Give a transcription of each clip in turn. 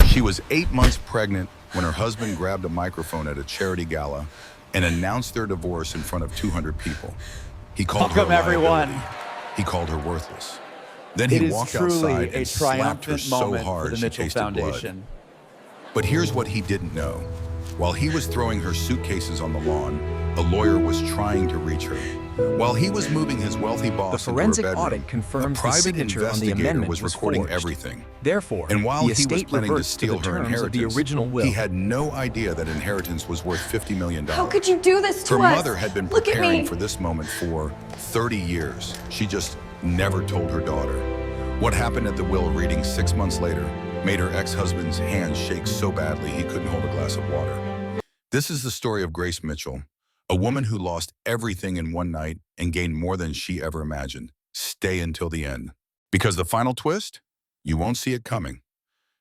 She was 8 months pregnant when her husband grabbed a microphone at a charity gala and announced their divorce in front of 200 people. He called her a Welcome, everyone. liability. He called her worthless. Then It he is walked truly outside a and slapped her triumphant so moment for hard the she Mitchell tasted blood. Foundation. But here's what he didn't know. While he was throwing her suitcases on the lawn, a lawyer was trying to reach her. While he was moving his wealthy boss The into her forensic bedroom, audit confirms a the private signature on the investigator amendment was was recording forged. everything. Therefore, And while the he was estate planning to reverts to steal the her terms of inheritance, the original will. he had no idea that inheritance was worth $50 million. How could you do this to Her us? mother had been Look at preparing me. for this moment for 30 years. She just never told her daughter. What happened at the will reading 6 months later made her ex-husband's hands shake so badly he couldn't hold a glass of water. This is the story of Grace Mitchell, a woman who lost everything in one night and gained more than she ever imagined. Stay until the end. Because the final twist? You won't see it coming.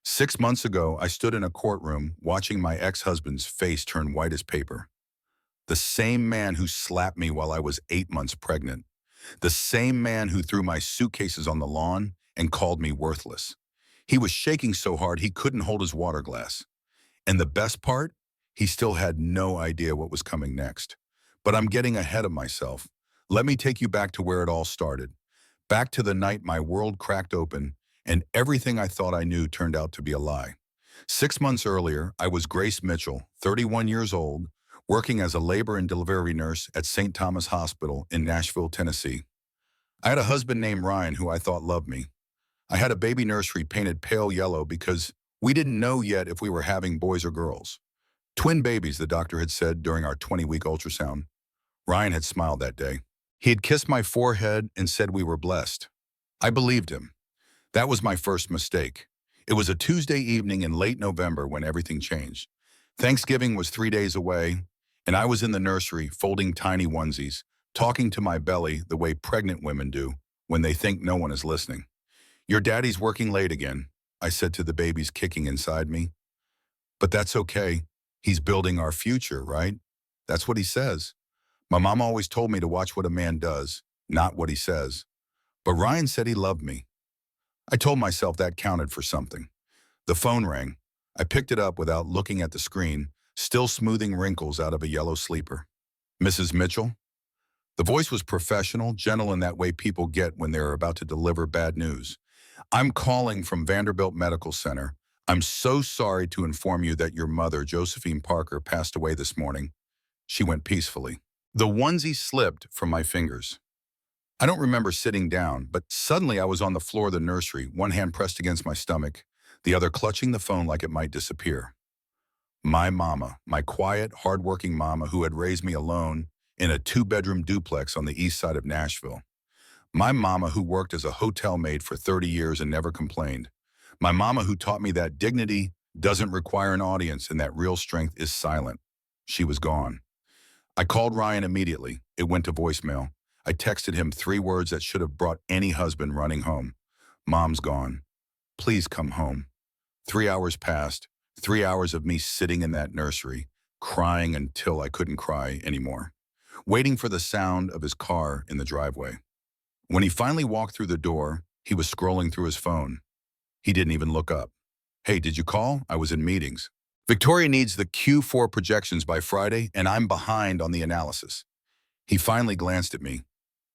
6 months ago, I stood in a courtroom watching my ex-husband's face turn white as paper. The same man who slapped me while I was 8 months pregnant. The same man who threw my suitcases on the lawn and called me worthless. He was shaking so hard he couldn't hold his water glass. And the best part? He still had no idea what was coming next. But I'm getting ahead of myself. Let me take you back to where it all started. Back to the night my world cracked open and everything I thought I knew turned out to be a lie. 6 months earlier, I was Grace Mitchell, 31 years old, working as a labor and delivery nurse at St. Thomas Hospital in Nashville, Tennessee. I had a husband named Ryan who I thought loved me. I had a baby nursery painted pale yellow because we didn't know yet if we were having boys or girls. Twin babies, the doctor had said during our 20-week ultrasound. Ryan had smiled that day. He had kissed my forehead and said we were blessed. I believed him. That was my first mistake. It was a Tuesday evening in late November when everything changed. Thanksgiving was 3 days away, and I was in the nursery folding tiny onesies, talking to my belly the way pregnant women do when they think no one is listening. Your daddy's working late again, I said to the babies kicking inside me. But that's okay. He's building our future, right? That's what he says. My mom always told me to watch what a man does, not what he says. But Ryan said he loved me. I told myself that counted for something. The phone rang. I picked it up without looking at the screen, still smoothing wrinkles out of a yellow sleeper. Mrs. Mitchell? The voice was professional, gentle in that way people get when they're about to deliver bad news. I'm calling from Vanderbilt Medical Center. I'm so sorry to inform you that your mother, Josephine Parker, passed away this morning. She went peacefully. The onesie slipped from my fingers. I don't remember sitting down, but suddenly I was on the floor of the nursery, one hand pressed against my stomach, the other clutching the phone like it might disappear. My mama, my quiet, hardworking mama who had raised me alone in a 2-bedroom duplex on the east side of Nashville. My mama who worked as a hotel maid for 30 years and never complained. My mama who taught me that dignity doesn't require an audience and that real strength is silent. She was gone. I called Ryan immediately. It went to voicemail. I texted him 3 words that should have brought any husband running home. Mom's gone. Please come home. 3 hours passed. 3 hours of me sitting in that nursery, crying until I couldn't cry anymore, waiting for the sound of his car in the driveway. When he finally walked through the door, he was scrolling through his phone. He didn't even look up. Hey, did you call? I was in meetings. Victoria needs the Q4 projections by Friday, and I'm behind on the analysis. He finally glanced at me.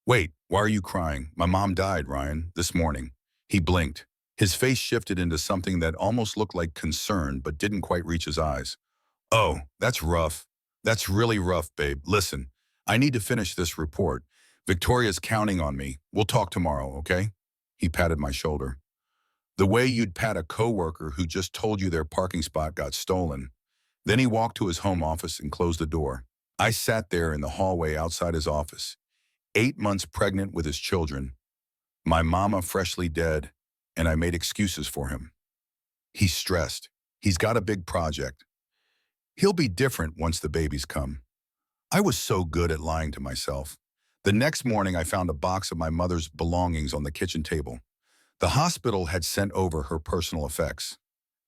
Wait, why are you crying? My mom died, Ryan, this morning. He blinked. His face shifted into something that almost looked like concern, but didn't quite reach his eyes. Oh, that's rough. That's really rough, babe. Listen, I need to finish this report. Victoria's counting on me. We'll talk tomorrow, okay? He patted my shoulder. The way you'd pat a coworker who just told you their parking spot got stolen. Then he walked to his home office and closed the door. I sat there in the hallway outside his office, 8 months pregnant with his children, my mama freshly dead, and I made excuses for him. He's stressed. He's got a big project. He'll be different once the babies come. I was so good at lying to myself. The next morning, I found a box of my mother's belongings on the kitchen table. The hospital had sent over her personal effects.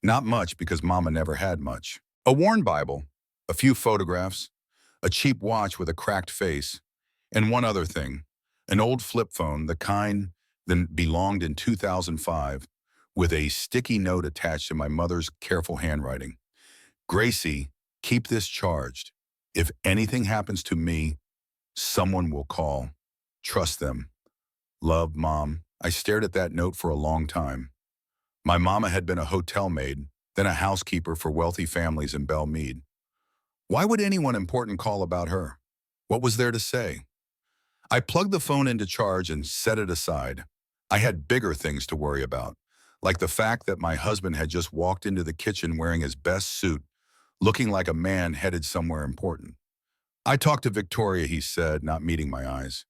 Not much because Mama never had much. A worn Bible, a few photographs, a cheap watch with a cracked face, and one other thing, an old flip phone, the kind that belonged in 2005, with a sticky note attached in my mother's careful handwriting. Gracie, keep this charged. If anything happens to me, someone will call. Trust them. Love, Mom. I stared at that note for a long time. My mama had been a hotel maid, then a housekeeper for wealthy families in Belle Meade. Why would anyone important call about her? What was there to say? I plugged the phone into charge and set it aside. I had bigger things to worry about, like the fact that my husband had just walked into the kitchen wearing his best suit, looking like a man headed somewhere important. I talked to Victoria, he said, not meeting my eyes.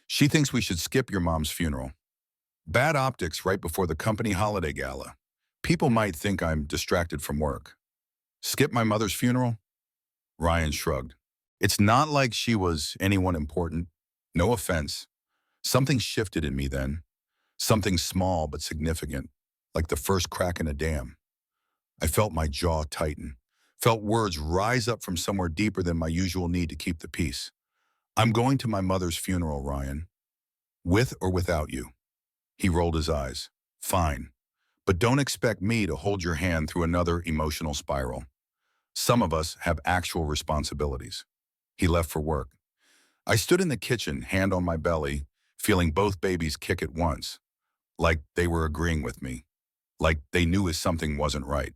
She thinks we should skip your mom's funeral. Bad optics right before the company holiday gala. People might think I'm distracted from work. Skip my mother's funeral? Ryan shrugged. It's not like she was anyone important. No offense. Something shifted in me then. Something small but significant, like the first crack in a dam. I felt my jaw tighten, felt words rise up from somewhere deeper than my usual need to keep the peace. I'm going to my mother's funeral, Ryan. With or without you. He rolled his eyes. Fine. But don't expect me to hold your hand through another emotional spiral. Some of us have actual responsibilities. He left for work. I stood in the kitchen, hand on my belly, feeling both babies kick at once, like they were agreeing with me, like they knew something wasn't right.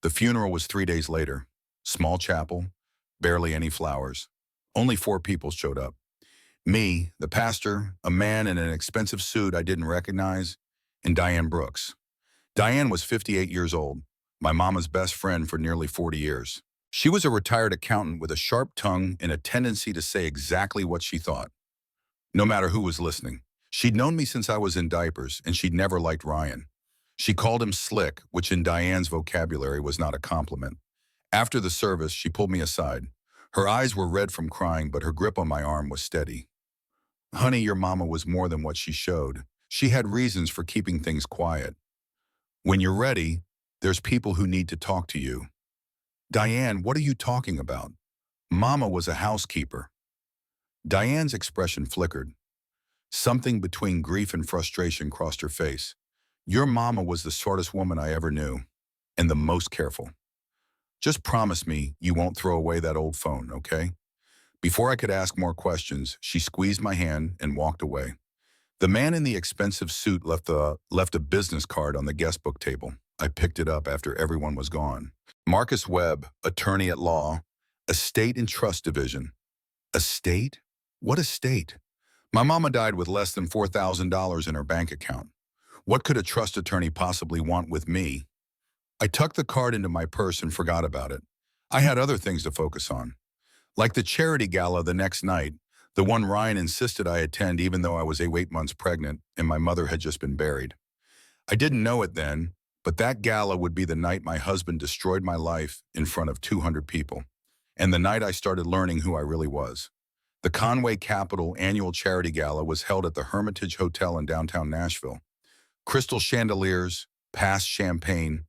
The funeral was 3 days later. Small chapel, barely any flowers. Only 4 people showed up. Me, the pastor, a man in an expensive suit I didn't recognize, and Diane Brooks. Diane was 58 years old, my mama's best friend for nearly 40 years. She was a retired accountant with a sharp tongue and a tendency to say exactly what she thought, no matter who was listening. She'd known me since I was in diapers, and she'd never liked Ryan. She called him slick, which in Diane's vocabulary was not a compliment. After the service, she pulled me aside. Her eyes were red from crying, but her grip on my arm was steady. Honey, your mama was more than what she showed. She had reasons for keeping things quiet. When you're ready, there's people who need to talk to you. Diane, what are you talking about? Mama was a housekeeper. Diane's expression flickered. Something between grief and frustration crossed her face. Your mama was the smartest woman I ever knew, and the most careful. Just promise me you won't throw away that old phone, okay? Before I could ask more questions, she squeezed my hand and walked away. The man in the expensive suit left a business card on the guest book table. I picked it up after everyone was gone. Marcus Webb, attorney at law, estate and trust division. Estate? What estate? My mama died with less than $4,000 in her bank account. What could a trust attorney possibly want with me? I tucked the card into my purse and forgot about it. I had other things to focus on. Like the charity gala the next night, the one Ryan insisted I attend even though I was 8 months pregnant and my mother had just been buried. I didn't know it then, but that gala would be the night my husband destroyed my life in front of 200 people, and the night I started learning who I really was. The Conway Capital annual charity gala was held at the Hermitage Hotel in downtown Nashville. Crystal chandeliers, past champagne,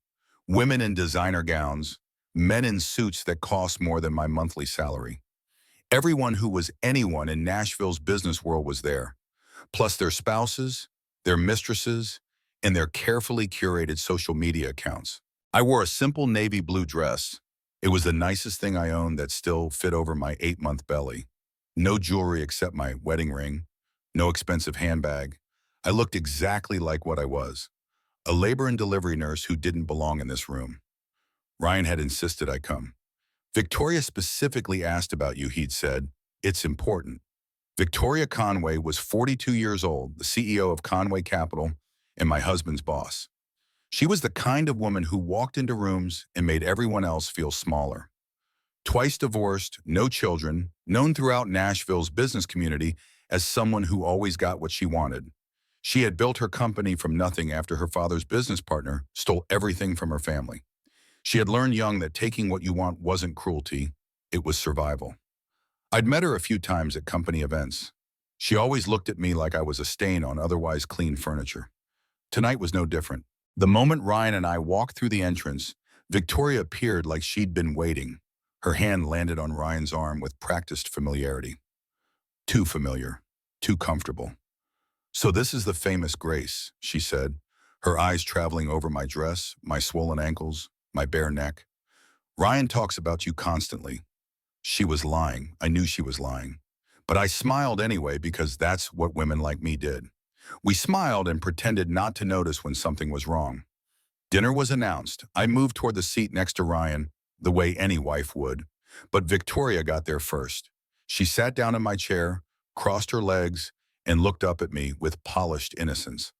women in designer gowns, men in suits that cost more than my monthly salary. Everyone who was anyone in Nashville's business world was there, plus their spouses, their mistresses, and their carefully curated social media accounts. I wore a simple navy blue dress. It was the nicest thing I owned that still fit over my 8-month belly. No jewelry except my wedding ring, no expensive handbag. I looked exactly like what I was, a labor and delivery nurse who didn't belong in this room. Ryan had insisted I come. Victoria specifically asked about you, he'd said. It's important. Victoria Conway was 42 years old, the CEO of Conway Capital, and my husband's boss. She was the kind of woman who walked into rooms and made everyone else feel smaller. Twice divorced, no children, known throughout Nashville's business community as someone who always got what she wanted. She had built her company from nothing after her father's business partner stole everything from her family. She had learned young that taking what you want wasn't cruelty, it was survival. I'd met her a few times at company events. She always looked at me like I was a stain on otherwise clean furniture. Tonight was no different. The moment Ryan and I walked through the entrance, Victoria appeared like she'd been waiting. Her hand landed on Ryan's arm with practiced familiarity. Too familiar, too comfortable. So this is the famous Grace, she said. her eyes traveling over my dress, my swollen ankles, my bare neck. Ryan talks about you constantly. She was lying. I knew she was lying. But I smiled anyway because that's what women like me did. We smiled and pretended not to notice when something was wrong. Dinner was announced. I moved toward the seat next to Ryan, the way any wife would. But Victoria got there first. She sat down in my chair, crossed her legs, and looked up at me with polished innocence.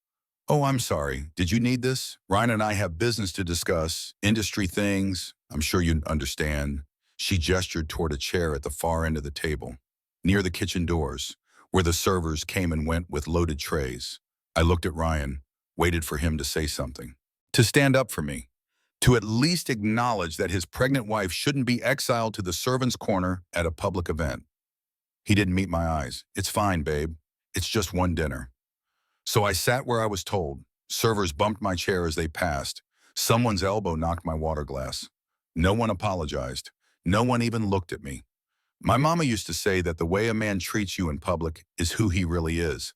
"Oh, I'm sorry. Did you need this? Ryan and I have business to discuss, industry things. I'm sure you understand." She gestured toward a chair at the far end of the table, near the kitchen doors, where the servers came and went with loaded trays. I looked at Ryan, waited for him to say something, to stand up for me, to at least acknowledge that his pregnant wife shouldn't be exiled to the servants' corner at a public event. He didn't meet my eyes. "It's fine, babe. It's just one dinner." So I sat where I was told. Servers bumped my chair as they passed. Someone's elbow knocked my water glass. No one apologized. No one even looked at me. My mama used to say that the way a man treats you in public is who he really is.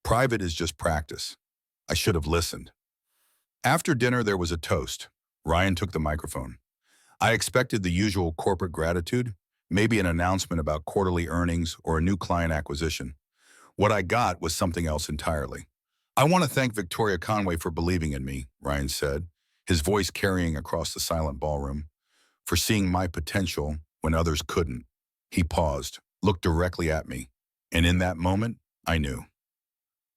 Private is just practice. I should have listened. After dinner, there was a toast. Ryan took the microphone. I expected the usual corporate gratitude, maybe an announcement about quarterly earnings or a new client acquisition. What I got was something else entirely. "I want to thank Victoria Conway for believing in me," Ryan said, his voice carrying across the silent ballroom, "for seeing my potential when others couldn't." He paused, looked directly at me, and in that moment, I knew.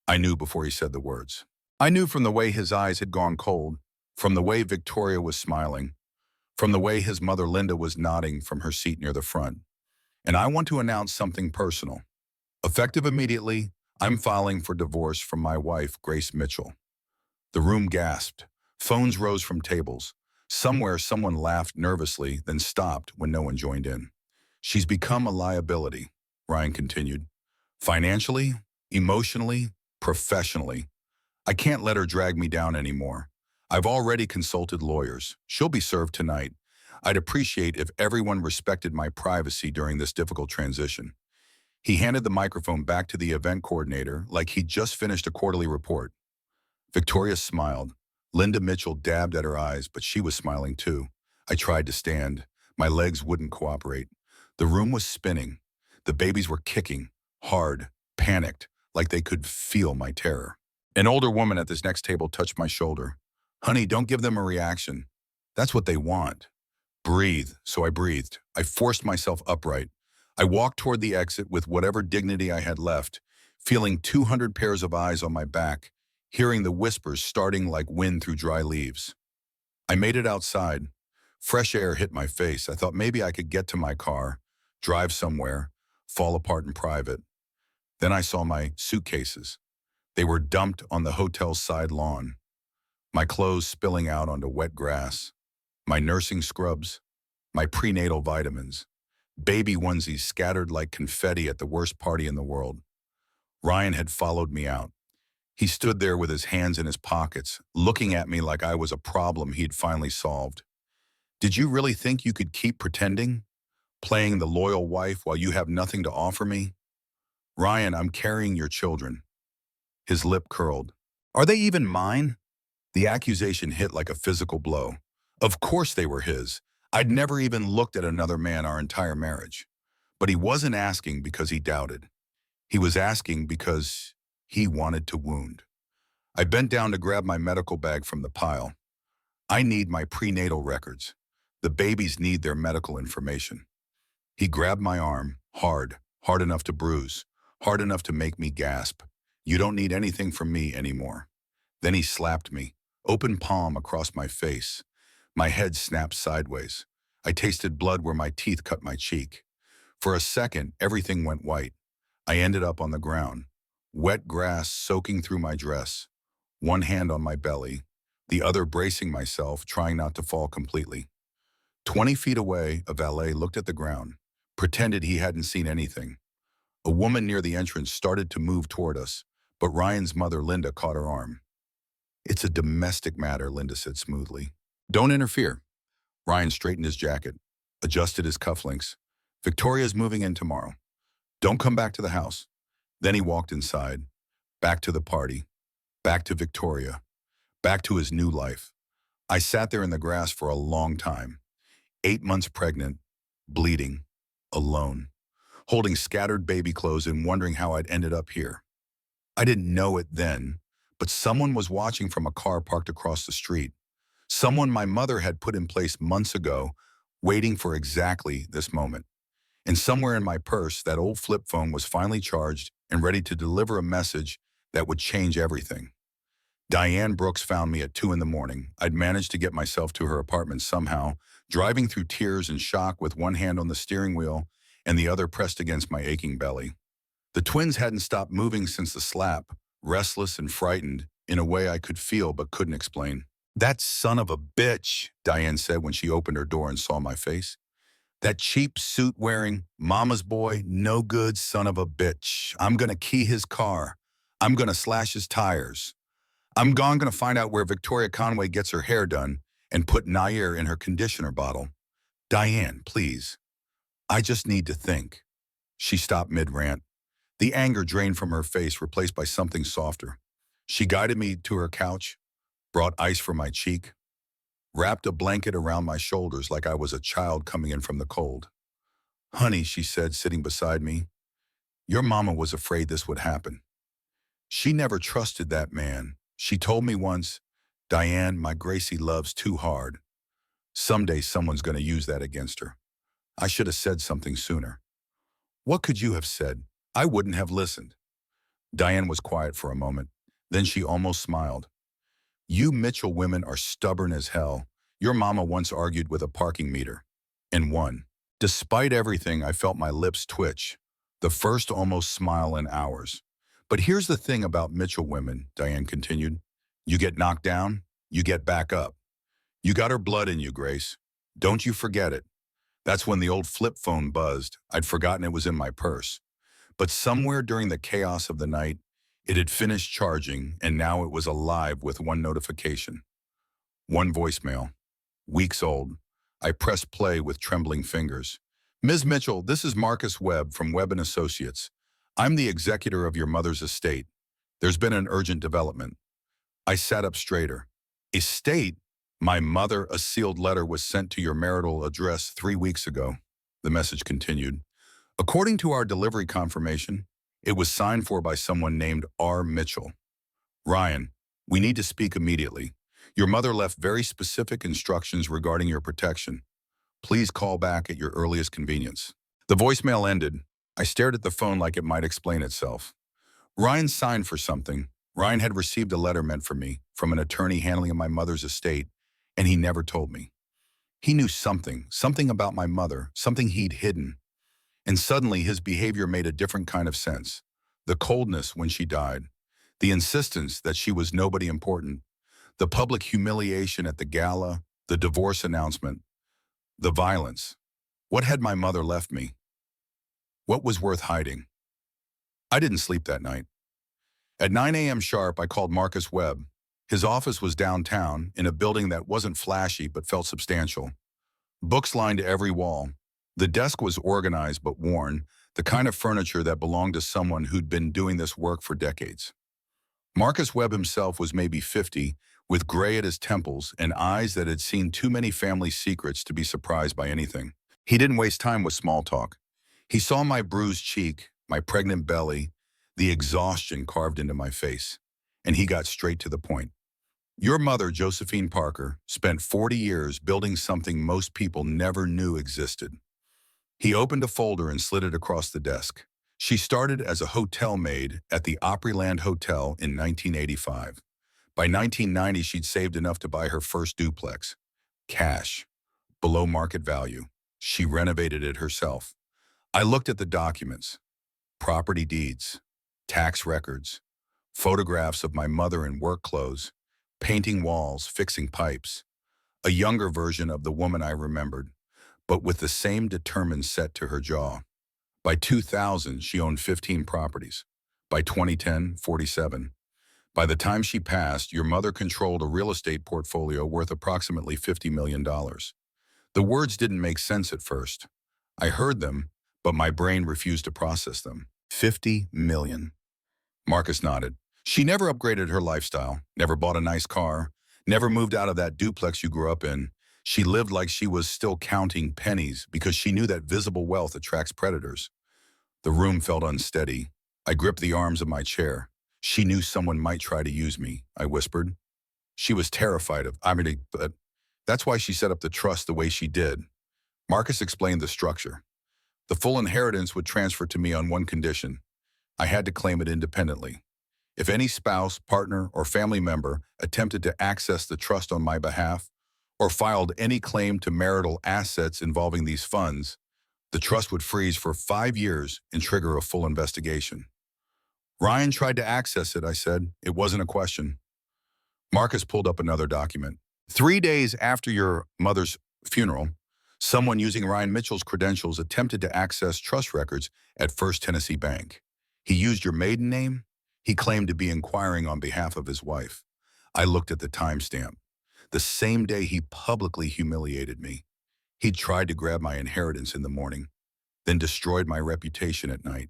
I knew before he said the words. I knew from the way his eyes had gone cold, from the way Victoria was smiling, from the way his mother Linda was nodding from her seat near the front. And I want to announce something personal. Effective immediately, I'm filing for divorce from my wife, Grace Mitchell. The room gasped. Phones rose from tables. Somewhere someone laughed nervously, then stopped when no one joined in. "She's become a liability," Ryan continued. "Financially, emotionally, professionally. I can't let her drag me down anymore. I've already consulted lawyers. She'll be served tonight. I'd appreciate if everyone respected my privacy during this difficult transition." He handed the microphone back to the event coordinator like he'd just finished a quarterly report. Victoria smiled. Linda Mitchell dabbed at her eyes, but she was smiling too. I tried to stand. My legs wouldn't cooperate. The room was spinning. The babies were kicking, hard, panicked, like they could feel my terror. An older woman at this next table touched my shoulder. "Honey, don't give them a reaction. That's what they want." "Breathe." So I breathed. I forced myself upright. I walked toward the exit with whatever dignity I had left, feeling 200 pairs of eyes on my back, hearing the whispers starting like wind through dry leaves. I made it outside. Fresh air hit my face. I thought maybe I could get to my car, drive somewhere, fall apart in private. Then I saw my suitcases. They were dumped on the hotel's side lawn. My clothes spilling out onto wet grass. My nursing scrubs. My prenatal vitamins. Baby onesies scattered like confetti at the worst party in the world. Ryan had followed me out. He stood there with his hands in his pockets, looking at me like I was a problem he'd finally solved. "Did you really think you could keep pretending? Playing the loyal wife while you have nothing to offer me?" "Ryan, I'm carrying your children." His lip curled. "Are they even mine?" The accusation hit like a physical blow. Of course they were his. I'd never even looked at another man our entire marriage. But he wasn't asking because he doubted. He was asking because he wanted to wound. I bent down to grab my medical bag from the pile. "I need my prenatal records. The babies need their medical information." He grabbed my arm, hard, hard enough to bruise, hard enough to make me gasp. "You don't need anything from me anymore." Then he slapped me, open palm across my face. My head snapped sideways. I tasted blood where my teeth cut my cheek. For a second, everything went white. I ended up on the ground, wet grass soaking through my dress, one hand on my belly, the other bracing myself, trying not to fall completely. 20 feet away, a valet looked at the ground, pretended he hadn't seen anything. A woman near the entrance started to move toward us, but Ryan's mother, Linda, caught her arm. "It's a domestic matter," Linda said smoothly. "Don't interfere." Ryan straightened his jacket, adjusted his cufflinks. "Victoria's moving in tomorrow. Don't come back to the house." Then he walked inside, back to the party, back to Victoria, back to his new life. I sat there in the grass for a long time, 8 months pregnant, bleeding, alone, holding scattered baby clothes and wondering how I'd ended up here. I didn't know it then, but someone was watching from a car parked across the street. Someone my mother had put in place months ago, waiting for exactly this moment. And somewhere in my purse, that old flip phone was finally charged and ready to deliver a message that would change everything. Diane Brooks found me at 2 in the morning. I'd managed to get myself to her apartment somehow, driving through tears and shock with one hand on the steering wheel and the other pressed against my aching belly. The twins hadn't stopped moving since the slap, restless and frightened in a way I could feel but couldn't explain. "That son of a bitch," Diane said when she opened her door and saw my face. "That cheap suit-wearing, mama's boy, no good son of a bitch. I'm gonna key his car. I'm gonna slash his tires. I'm gonna find out where Victoria Conway gets her hair done and put Nair in her conditioner bottle. Diane, please. I just need to think." She stopped mid-rant. The anger drained from her face, replaced by something softer. She guided me to her couch, brought ice for my cheek, wrapped a blanket around my shoulders like I was a child coming in from the cold. "Honey," she said, sitting beside me, "your mama was afraid this would happen. She never trusted that man. She told me once, 'Diane, my Gracie loves too hard. Someday someone's going to use that against her.' I should have said something sooner." "What could you have said? I wouldn't have listened." Diane was quiet for a moment. Then she almost smiled. "You Mitchell women are stubborn as hell. Your mama once argued with a parking meter and won." Despite everything, I felt my lips twitch, the first almost smile in hours. "But here's the thing about Mitchell women," Diane continued. "You get knocked down, you get back up. You got her blood in you, Grace. Don't you forget it." That's when the old flip phone buzzed. I'd forgotten it was in my purse. But somewhere during the chaos of the night, it had finished charging, and now it was alive with one notification. One voicemail, weeks old. I pressed play with trembling fingers. "Ms. Mitchell, this is Marcus Webb from Webb & Associates. I'm the executor of your mother's estate. There's been an urgent development." I sat up straighter. "Estate? My mother, a sealed letter was sent to your marital address 3 weeks ago," the message continued. "According to our delivery confirmation, it was signed for by someone named R. Mitchell. Ryan, we need to speak immediately. Your mother left very specific instructions regarding your protection. Please call back at your earliest convenience." The voicemail ended. I stared at the phone like it might explain itself. Ryan signed for something. Ryan had received a letter meant for me from an attorney handling my mother's estate, and he never told me. He knew something about my mother, something he'd hidden. And suddenly his behavior made a different kind of sense. The coldness when she died, the insistence that she was nobody important, the public humiliation at the gala, the divorce announcement, the violence. What had my mother left me? What was worth hiding? I didn't sleep that night. At 9 a.m. sharp, I called Marcus Webb. His office was downtown, in a building that wasn't flashy but felt substantial. Books lined every wall. The desk was organized but worn, the kind of furniture that belonged to someone who'd been doing this work for decades. Marcus Webb himself was maybe 50, with gray at his temples and eyes that had seen too many family secrets to be surprised by anything. He didn't waste time with small talk. He saw my bruised cheek, my pregnant belly, the exhaustion carved into my face, and he got straight to the point. "Your mother, Josephine Parker, spent 40 years building something most people never knew existed." He opened a folder and slid it across the desk. "She started as a hotel maid at the Opryland Hotel in 1985. By 1990, she'd saved enough to buy her first duplex. Cash. Below market value. She renovated it herself. I looked at the documents. Property deeds. Tax records. Photographs of my mother in work clothes. Painting walls, fixing pipes. A younger version of the woman I remembered, but with the same determined set to her jaw. By 2000, she owned 15 properties. By 2010, 47. By the time she passed, your mother controlled a real estate portfolio worth approximately $50 million. The words didn't make sense at first. I heard them, but my brain refused to process them. 50 million. Marcus nodded. "She never upgraded her lifestyle, never bought a nice car, Never moved out of that duplex you grew up in. She lived like she was still counting pennies because she knew that visible wealth attracts predators. The room felt unsteady. I gripped the arms of my chair. She knew someone might try to use me, I whispered. She was terrified but that's why she set up the trust the way she did. Marcus explained the structure. The full inheritance would transfer to me on one condition. I had to claim it independently. If any spouse, partner, or family member attempted to access the trust on my behalf or filed any claim to marital assets involving these funds, the trust would freeze for 5 years and trigger a full investigation. Ryan tried to access it, I said. It wasn't a question. Marcus pulled up another document. 3 days after your mother's funeral, someone using Ryan Mitchell's credentials attempted to access trust records at First Tennessee Bank. He used your maiden name. He claimed to be inquiring on behalf of his wife. I looked at the timestamp. The same day he publicly humiliated me. He tried to grab my inheritance in the morning, then destroyed my reputation at night.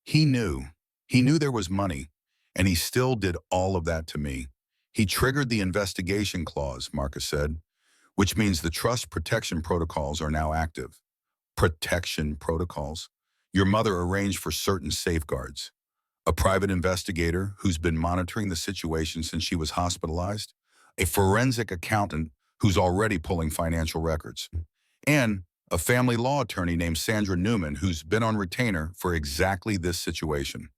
He knew. He knew there was money, and he still did all of that to me. He triggered the investigation clause, Marcus said, which means the trust protection protocols are now active. Protection protocols? Your mother arranged for certain safeguards. A private investigator who's been monitoring the situation since she was hospitalized, a forensic accountant who's already pulling financial records, and a family law attorney named Sandra Newman who's been on retainer for exactly this situation.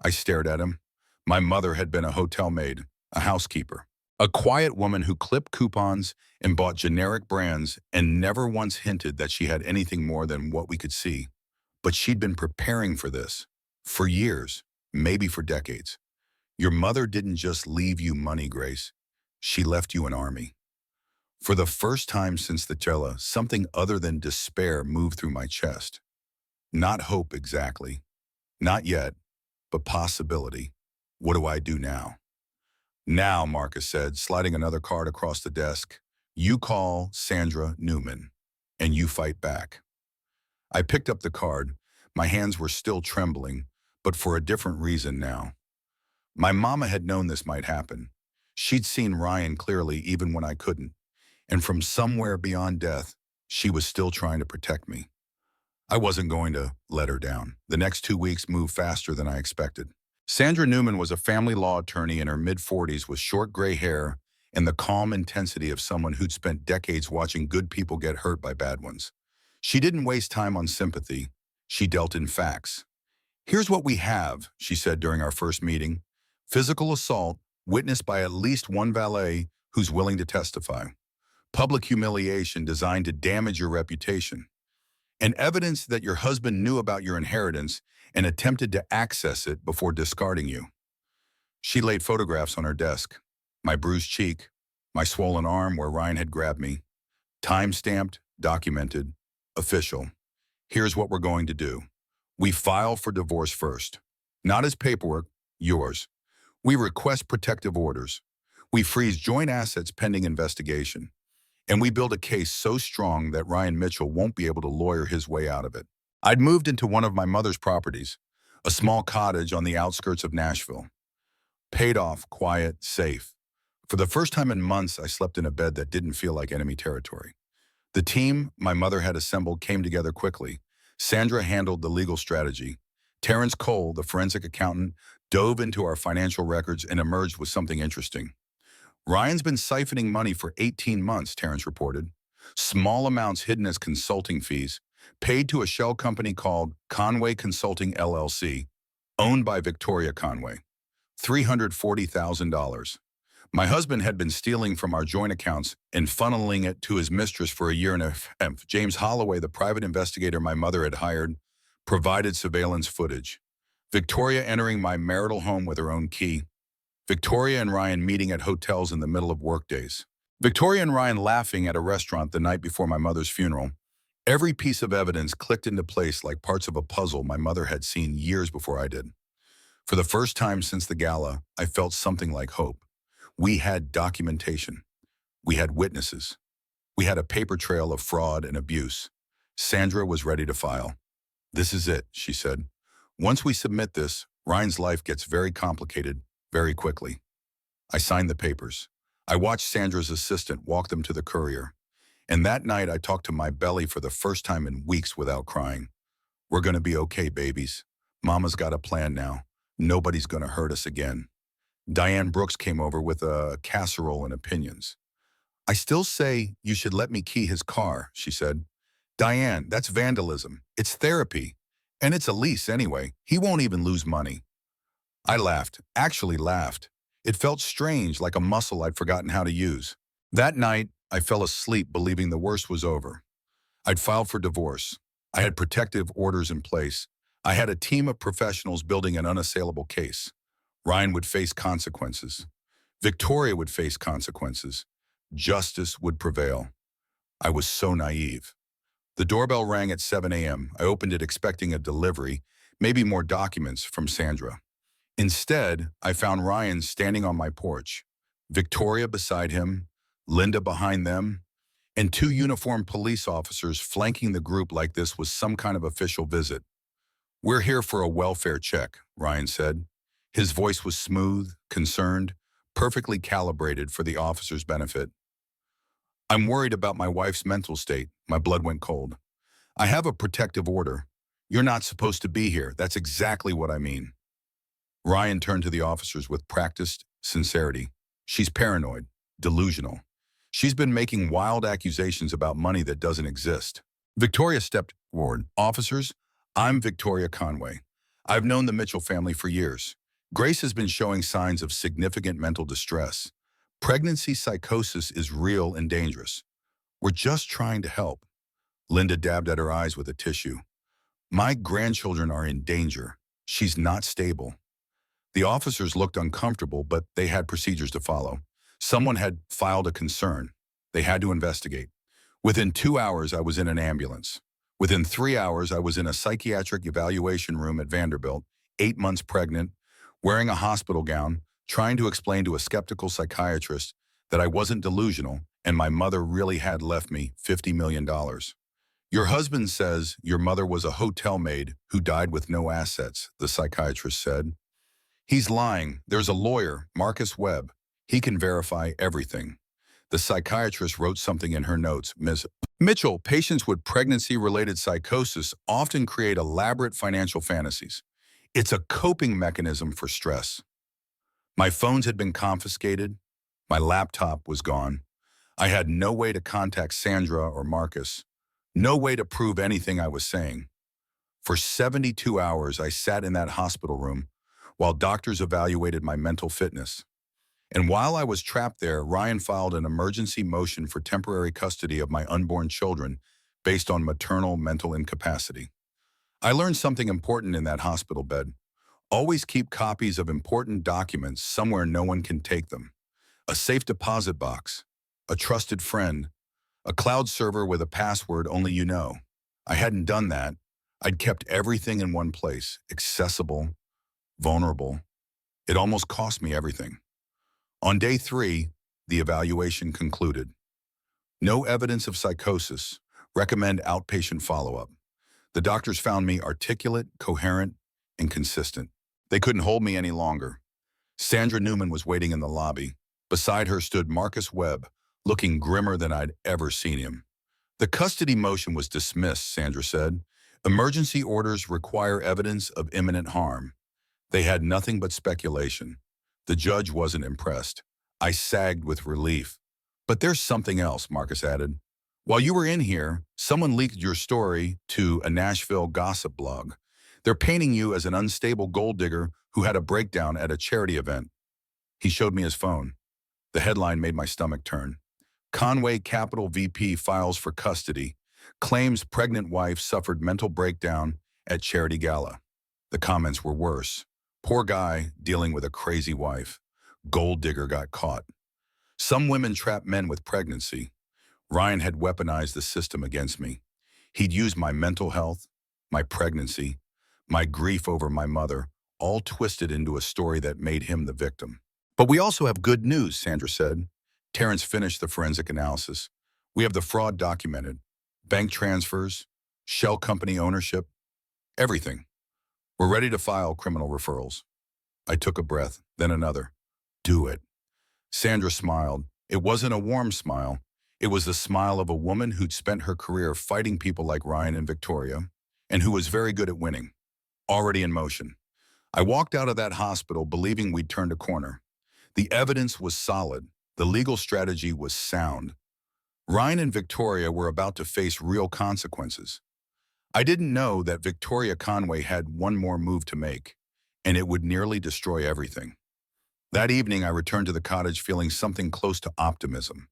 I stared at him. My mother had been a hotel maid, a housekeeper, a quiet woman who clipped coupons and bought generic brands and never once hinted that she had anything more than what we could see. But she'd been preparing for this for years, maybe for decades. Your mother didn't just leave you money, Grace. She left you an army. For the first time since the Trilla, something other than despair moved through my chest. Not hope exactly. Not yet, but possibility. What do I do now? Now, Marcus said, sliding another card across the desk, you call Sandra Newman, and you fight back. I picked up the card. My hands were still trembling, but for a different reason now. My mama had known this might happen. She'd seen Ryan clearly even when I couldn't, and from somewhere beyond death, she was still trying to protect me. I wasn't going to let her down. The next 2 weeks moved faster than I expected. Sandra Newman was a family law attorney in her mid-40s with short gray hair and the calm intensity of someone who'd spent decades watching good people get hurt by bad ones. She didn't waste time on sympathy. She dealt in facts. Here's what we have, she said during our first meeting. Physical assault, witnessed by at least one valet who's willing to testify. Public humiliation designed to damage your reputation. And evidence that your husband knew about your inheritance and attempted to access it before discarding you. She laid photographs on her desk. My bruised cheek, my swollen arm where Ryan had grabbed me. Time-stamped, documented, official. Here's what we're going to do. We file for divorce first. Not as paperwork, yours. We request protective orders. We freeze joint assets pending investigation. And we build a case so strong that Ryan Mitchell won't be able to lawyer his way out of it. I'd moved into one of my mother's properties, a small cottage on the outskirts of Nashville. Paid off, quiet, safe. For the first time in months, I slept in a bed that didn't feel like enemy territory. The team my mother had assembled came together quickly. Sandra handled the legal strategy. Terrence Cole, the forensic accountant, dove into our financial records and emerged with something interesting. Ryan's been siphoning money for 18 months, Terrence reported. Small amounts hidden as consulting fees, paid to a shell company called Conway Consulting LLC, owned by Victoria Conway. $340,000. My husband had been stealing from our joint accounts and funneling it to his mistress for a year and a half. James Holloway, the private investigator my mother had hired, provided surveillance footage. Victoria entering my marital home with her own key. Victoria and Ryan meeting at hotels in the middle of workdays. Victoria and Ryan laughing at a restaurant the night before my mother's funeral. Every piece of evidence clicked into place like parts of a puzzle my mother had seen years before I did. For the first time since the gala, I felt something like hope. We had documentation. We had witnesses. We had a paper trail of fraud and abuse. Sandra was ready to file. This is it, she said. Once we submit this, Ryan's life gets very complicated very quickly. I signed the papers. I watched Sandra's assistant walk them to the courier. And that night, I talked to my belly for the first time in weeks without crying. We're going to be okay, babies. Mama's got a plan now. Nobody's going to hurt us again. Diane Brooks came over with a casserole and opinions. I still say you should let me key his car, she said. Diane, that's vandalism. It's therapy. And it's a lease anyway. He won't even lose money. I laughed, actually laughed. It felt strange, like a muscle I'd forgotten how to use. That night, I fell asleep believing the worst was over. I'd filed for divorce. I had protective orders in place. I had a team of professionals building an unassailable case. Ryan would face consequences. Victoria would face consequences. Justice would prevail. I was so naive. The doorbell rang at 7 a.m. I opened it expecting a delivery, maybe more documents from Sandra. Instead, I found Ryan standing on my porch, Victoria beside him, Linda behind them, and two uniformed police officers flanking the group like this was some kind of official visit. We're here for a welfare check, Ryan said. His voice was smooth, concerned, perfectly calibrated for the officer's benefit. I'm worried about my wife's mental state. My blood went cold. I have a protective order. You're not supposed to be here. That's exactly what I mean. Ryan turned to the officers with practiced sincerity. She's paranoid, delusional. She's been making wild accusations about money that doesn't exist. Victoria stepped forward. Officers, I'm Victoria Conway. I've known the Mitchell family for years. Grace has been showing signs of significant mental distress. Pregnancy psychosis is real and dangerous. We're just trying to help. Linda dabbed at her eyes with a tissue. My grandchildren are in danger. She's not stable. The officers looked uncomfortable, but they had procedures to follow. Someone had filed a concern. They had to investigate. Within 2 hours, I was in an ambulance. Within 3 hours, I was in a psychiatric evaluation room at Vanderbilt, 8 months pregnant, wearing a hospital gown, trying to explain to a skeptical psychiatrist that I wasn't delusional and my mother really had left me $50 million. Your husband says your mother was a hotel maid who died with no assets, the psychiatrist said. He's lying. There's a lawyer, Marcus Webb. He can verify everything. The psychiatrist wrote something in her notes. Ms. Mitchell, patients with pregnancy-related psychosis often create elaborate financial fantasies. It's a coping mechanism for stress. My phones had been confiscated. My laptop was gone. I had no way to contact Sandra or Marcus. No way to prove anything I was saying. For 72 hours, I sat in that hospital room while doctors evaluated my mental fitness. And while I was trapped there, Ryan filed an emergency motion for temporary custody of my unborn children based on maternal mental incapacity. I learned something important in that hospital bed. Always keep copies of important documents somewhere no one can take them. A safe deposit box, a trusted friend, a cloud server with a password only you know. I hadn't done that. I'd kept everything in one place, accessible, vulnerable. It almost cost me everything. On day 3, the evaluation concluded. No evidence of psychosis. Recommend outpatient follow-up. The doctors found me articulate, coherent, and consistent. They couldn't hold me any longer. Sandra Newman was waiting in the lobby. Beside her stood Marcus Webb, looking grimmer than I'd ever seen him. The custody motion was dismissed, Sandra said. Emergency orders require evidence of imminent harm. They had nothing but speculation. The judge wasn't impressed. I sagged with relief. But there's something else, Marcus added. While you were in here, someone leaked your story to a Nashville gossip blog. They're painting you as an unstable gold digger who had a breakdown at a charity event. He showed me his phone. The headline made my stomach turn. Conway Capital VP files for custody. Claims pregnant wife suffered mental breakdown at charity gala. The comments were worse. Poor guy dealing with a crazy wife. Gold digger got caught. Some women trap men with pregnancy. Ryan had weaponized the system against me. He'd used my mental health, my pregnancy, my grief over my mother, all twisted into a story that made him the victim. But we also have good news, Sandra said. Terrence finished the forensic analysis. We have the fraud documented. Bank transfers, shell company ownership, everything. We're ready to file criminal referrals. I took a breath, then another. Do it. Sandra smiled. It wasn't a warm smile. It was the smile of a woman who'd spent her career fighting people like Ryan and Victoria, and who was very good at winning, already in motion. I walked out of that hospital believing we'd turned a corner. The evidence was solid. The legal strategy was sound. Ryan and Victoria were about to face real consequences. I didn't know that Victoria Conway had one more move to make, and it would nearly destroy everything. That evening, I returned to the cottage feeling something close to optimism.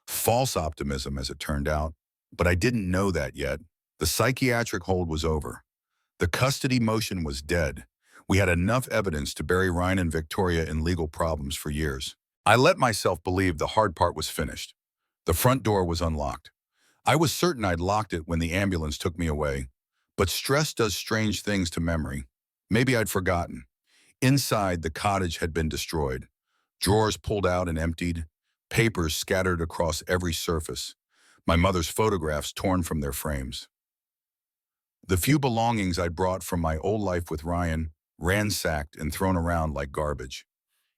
False optimism, as it turned out, but I didn't know that yet. The psychiatric hold was over. The custody motion was dead. We had enough evidence to bury Ryan and Victoria in legal problems for years. I let myself believe the hard part was finished. The front door was unlocked. I was certain I'd locked it when the ambulance took me away, but stress does strange things to memory. Maybe I'd forgotten. Inside, the cottage had been destroyed. Drawers pulled out and emptied, papers scattered across every surface, my mother's photographs torn from their frames. The few belongings I'd brought from my old life with Ryan, ransacked and thrown around like garbage.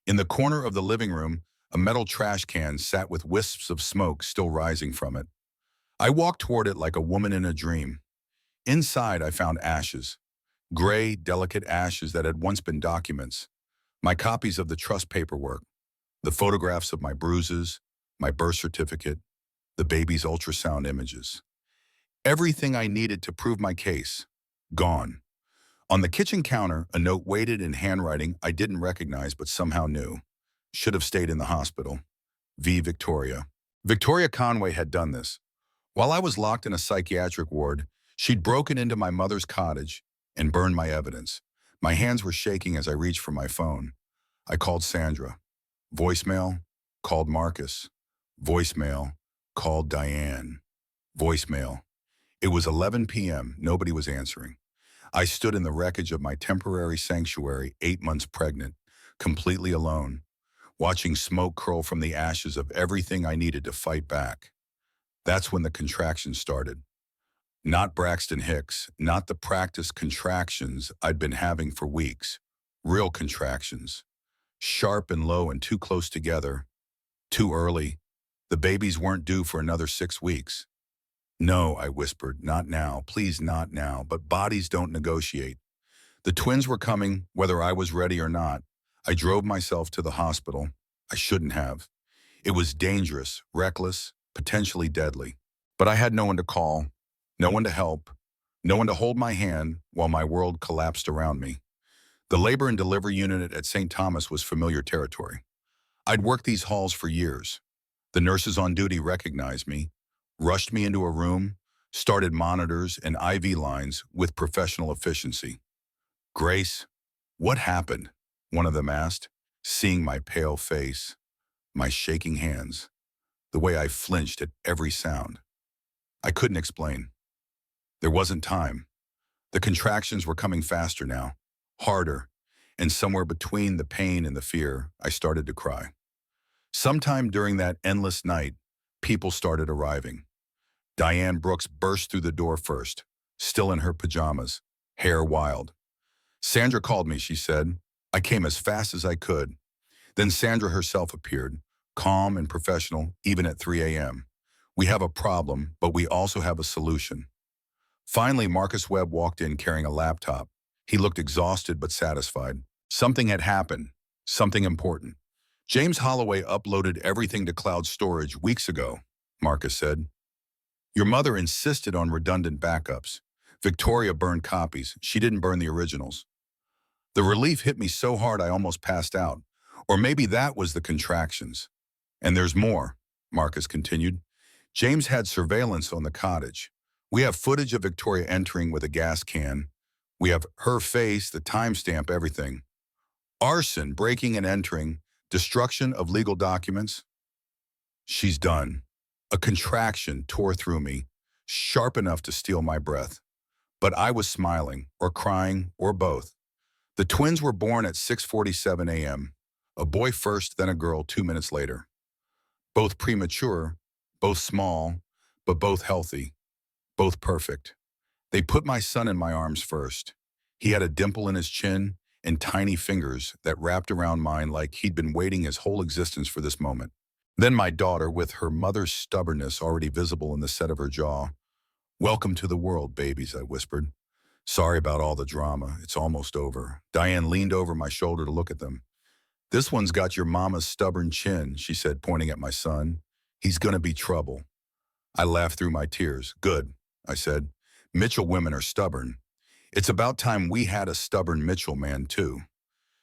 In the corner of the living room, a metal trash can sat with wisps of smoke still rising from it. I walked toward it like a woman in a dream. Inside, I found ashes. Gray, delicate ashes that had once been documents. My copies of the trust paperwork, the photographs of my bruises, my birth certificate, the baby's ultrasound images. Everything I needed to prove my case, gone. On the kitchen counter, a note waited in handwriting I didn't recognize but somehow knew. Should have stayed in the hospital. V. Victoria. Victoria Conway had done this. While I was locked in a psychiatric ward, she'd broken into my mother's cottage and burned my evidence. My hands were shaking as I reached for my phone. I called Sandra. Voicemail, called Marcus. Voicemail, called Diane. Voicemail. It was 11 p.m. Nobody was answering. I stood in the wreckage of my temporary sanctuary, 8 months pregnant, completely alone, watching smoke curl from the ashes of everything I needed to fight back. That's when the contractions started. Not Braxton Hicks, not the practice contractions I'd been having for weeks. Real contractions. Sharp and low and too close together. Too early. The babies weren't due for another 6 weeks. No, I whispered, not now, please not now, but bodies don't negotiate. The twins were coming, whether I was ready or not. I drove myself to the hospital. I shouldn't have. It was dangerous, reckless, potentially deadly. But I had no one to call, no one to help, no one to hold my hand while my world collapsed around me. The labor and delivery unit at St. Thomas was familiar territory. I'd worked these halls for years. The nurses on duty recognized me, rushed me into a room, started monitors and IV lines with professional efficiency. Grace, what happened? One of them asked, seeing my pale face, my shaking hands, the way I flinched at every sound. I couldn't explain. There wasn't time. The contractions were coming faster now, harder, and somewhere between the pain and the fear, I started to cry. Sometime during that endless night, people started arriving. Diane Brooks burst through the door first, still in her pajamas, hair wild. Sandra called me, she said. I came as fast as I could. Then Sandra herself appeared, calm and professional, even at 3 a.m. We have a problem, but we also have a solution. Finally, Marcus Webb walked in carrying a laptop. He looked exhausted but satisfied. Something had happened, something important. James Holloway uploaded everything to cloud storage weeks ago, Marcus said. Your mother insisted on redundant backups. Victoria burned copies. She didn't burn the originals. The relief hit me so hard I almost passed out. Or maybe that was the contractions. And there's more, Marcus continued. James had surveillance on the cottage. We have footage of Victoria entering with a gas can. We have her face, the timestamp, everything. Arson, breaking and entering, destruction of legal documents. She's done. A contraction tore through me, sharp enough to steal my breath. But I was smiling, or crying, or both. The twins were born at 6:47 a.m., a boy first, then a girl 2 minutes later. Both premature, both small, but both healthy, both perfect. They put my son in my arms first. He had a dimple in his chin and tiny fingers that wrapped around mine like he'd been waiting his whole existence for this moment. Then my daughter, with her mother's stubbornness already visible in the set of her jaw. "Welcome to the world, babies," I whispered. "Sorry about all the drama. It's almost over." Diane leaned over my shoulder to look at them. "This one's got your mama's stubborn chin," she said, pointing at my son. "He's gonna be trouble." I laughed through my tears. "Good," I said. "Mitchell women are stubborn. It's about time we had a stubborn Mitchell man, too."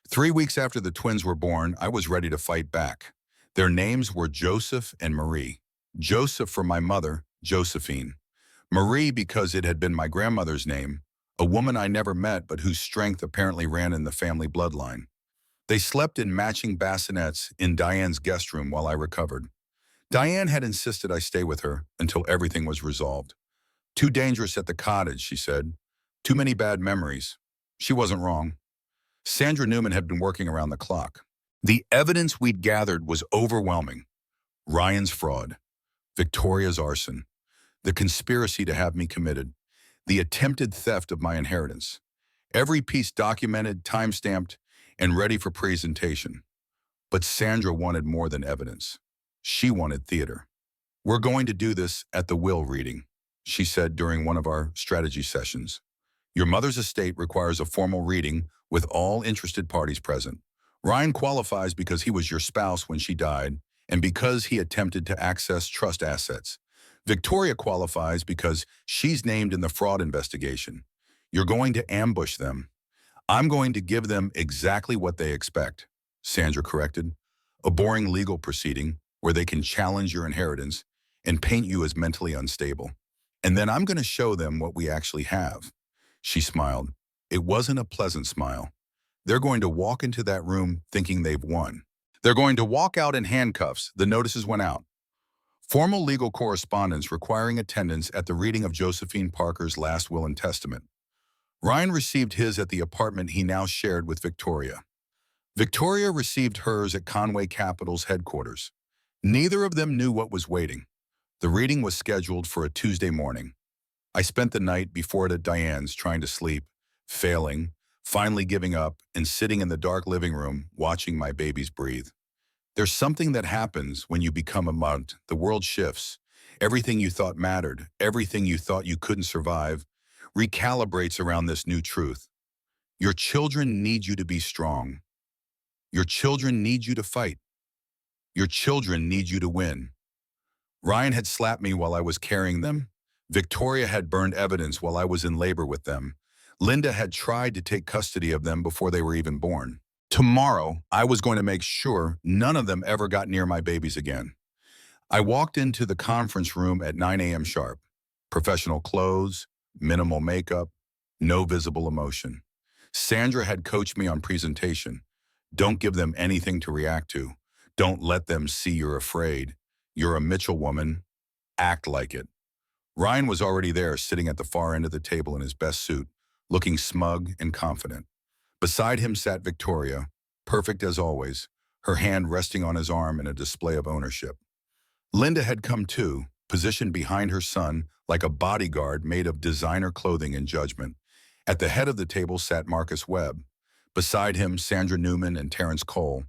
3 weeks after the twins were born, I was ready to fight back. Their names were Joseph and Marie. Joseph for my mother, Josephine. Marie because it had been my grandmother's name, a woman I never met but whose strength apparently ran in the family bloodline. They slept in matching bassinets in Diane's guest room while I recovered. Diane had insisted I stay with her until everything was resolved. "Too dangerous at the cottage," she said. "Too many bad memories." She wasn't wrong. Sandra Newman had been working around the clock. The evidence we'd gathered was overwhelming. Ryan's fraud, Victoria's arson, the conspiracy to have me committed, the attempted theft of my inheritance. Every piece documented, time-stamped, and ready for presentation. But Sandra wanted more than evidence. She wanted theater. "We're going to do this at the will reading," she said during one of our strategy sessions. "Your mother's estate requires a formal reading with all interested parties present. Ryan qualifies because he was your spouse when she died and because he attempted to access trust assets. Victoria qualifies because she's named in the fraud investigation. You're going to ambush them. I'm going to give them exactly what they expect," Sandra corrected. "A boring legal proceeding where they can challenge your inheritance and paint you as mentally unstable. And then I'm going to show them what we actually have." She smiled. It wasn't a pleasant smile. They're going to walk into that room thinking they've won. They're going to walk out in handcuffs. The notices went out. Formal legal correspondence requiring attendance at the reading of Josephine Parker's last will and testament. Ryan received his at the apartment he now shared with Victoria. Victoria received hers at Conway Capital's headquarters. Neither of them knew what was waiting. The reading was scheduled for a Tuesday morning. I spent the night before it at Diane's trying to sleep, failing, finally giving up, and sitting in the dark living room watching my babies breathe. There's something that happens when you become a mother. The world shifts. Everything you thought mattered, everything you thought you couldn't survive, recalibrates around this new truth. Your children need you to be strong. Your children need you to fight. Your children need you to win. Ryan had slapped me while I was carrying them. Victoria had burned evidence while I was in labor with them. Linda had tried to take custody of them before they were even born. Tomorrow, I was going to make sure none of them ever got near my babies again. I walked into the conference room at 9 a.m. sharp. Professional clothes, minimal makeup, no visible emotion. Sandra had coached me on presentation. Don't give them anything to react to. Don't let them see you're afraid. You're a Mitchell woman. Act like it. Ryan was already there, sitting at the far end of the table in his best suit, looking smug and confident. Beside him sat Victoria, perfect as always, her hand resting on his arm in a display of ownership. Linda had come too, positioned behind her son like a bodyguard made of designer clothing and judgment. At the head of the table sat Marcus Webb. Beside him, Sandra Newman and Terrence Cole.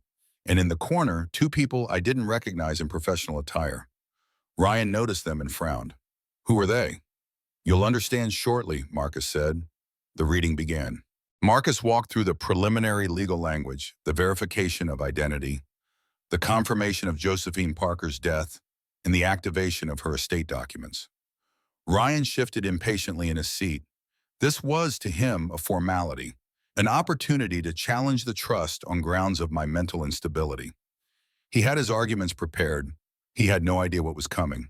And in the corner, two people I didn't recognize in professional attire. Ryan noticed them and frowned. "Who are they?" "You'll understand shortly," Marcus said. The reading began. Marcus walked through the preliminary legal language, the verification of identity, the confirmation of Josephine Parker's death, and the activation of her estate documents. Ryan shifted impatiently in his seat. This was, to him, a formality, an opportunity to challenge the trust on grounds of my mental instability. He had his arguments prepared. He had no idea what was coming.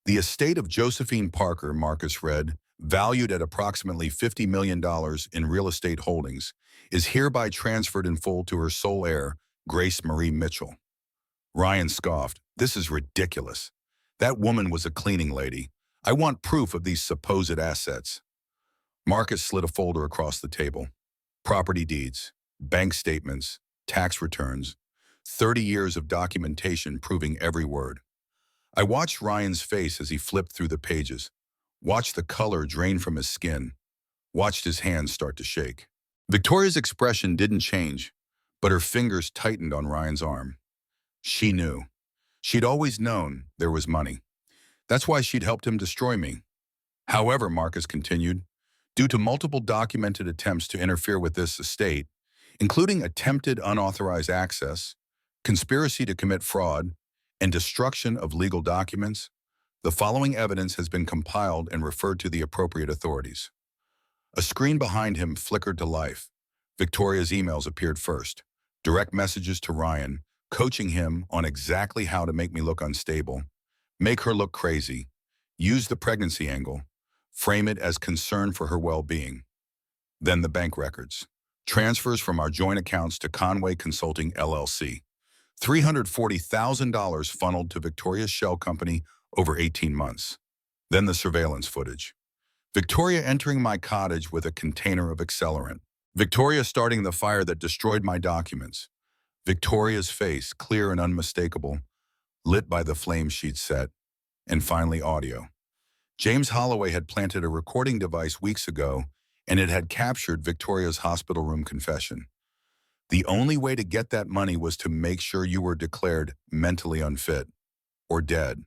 "The estate of Josephine Parker," Marcus read, "valued at approximately $50 million in real estate holdings, is hereby transferred in full to her sole heir, Grace Marie Mitchell." Ryan scoffed. "This is ridiculous. That woman was a cleaning lady. I want proof of these supposed assets." Marcus slid a folder across the table. Property deeds, bank statements, tax returns, 30 years of documentation proving every word. I watched Ryan's face as he flipped through the pages, watched the color drain from his skin, watched his hands start to shake. Victoria's expression didn't change, but her fingers tightened on Ryan's arm. She knew. She'd always known there was money. That's why she'd helped him destroy me. However, Marcus continued, due to multiple documented attempts to interfere with this estate, including attempted unauthorized access, conspiracy to commit fraud, and destruction of legal documents, the following evidence has been compiled and referred to the appropriate authorities. A screen behind him flickered to life. Victoria's emails appeared first. Direct messages to Ryan, coaching him on exactly how to make me look unstable, make her look crazy, use the pregnancy angle, frame it as concern for her well-being. Then the bank records. Transfers from our joint accounts to Conway Consulting LLC. $340,000 funneled to Victoria's shell company over 18 months. Then the surveillance footage. Victoria entering my cottage with a container of accelerant. Victoria starting the fire that destroyed my documents. Victoria's face, clear and unmistakable, lit by the flames she'd set. And finally, audio. James Holloway had planted a recording device weeks ago, and it had captured Victoria's hospital room confession. The only way to get that money was to make sure you were declared mentally unfit or dead.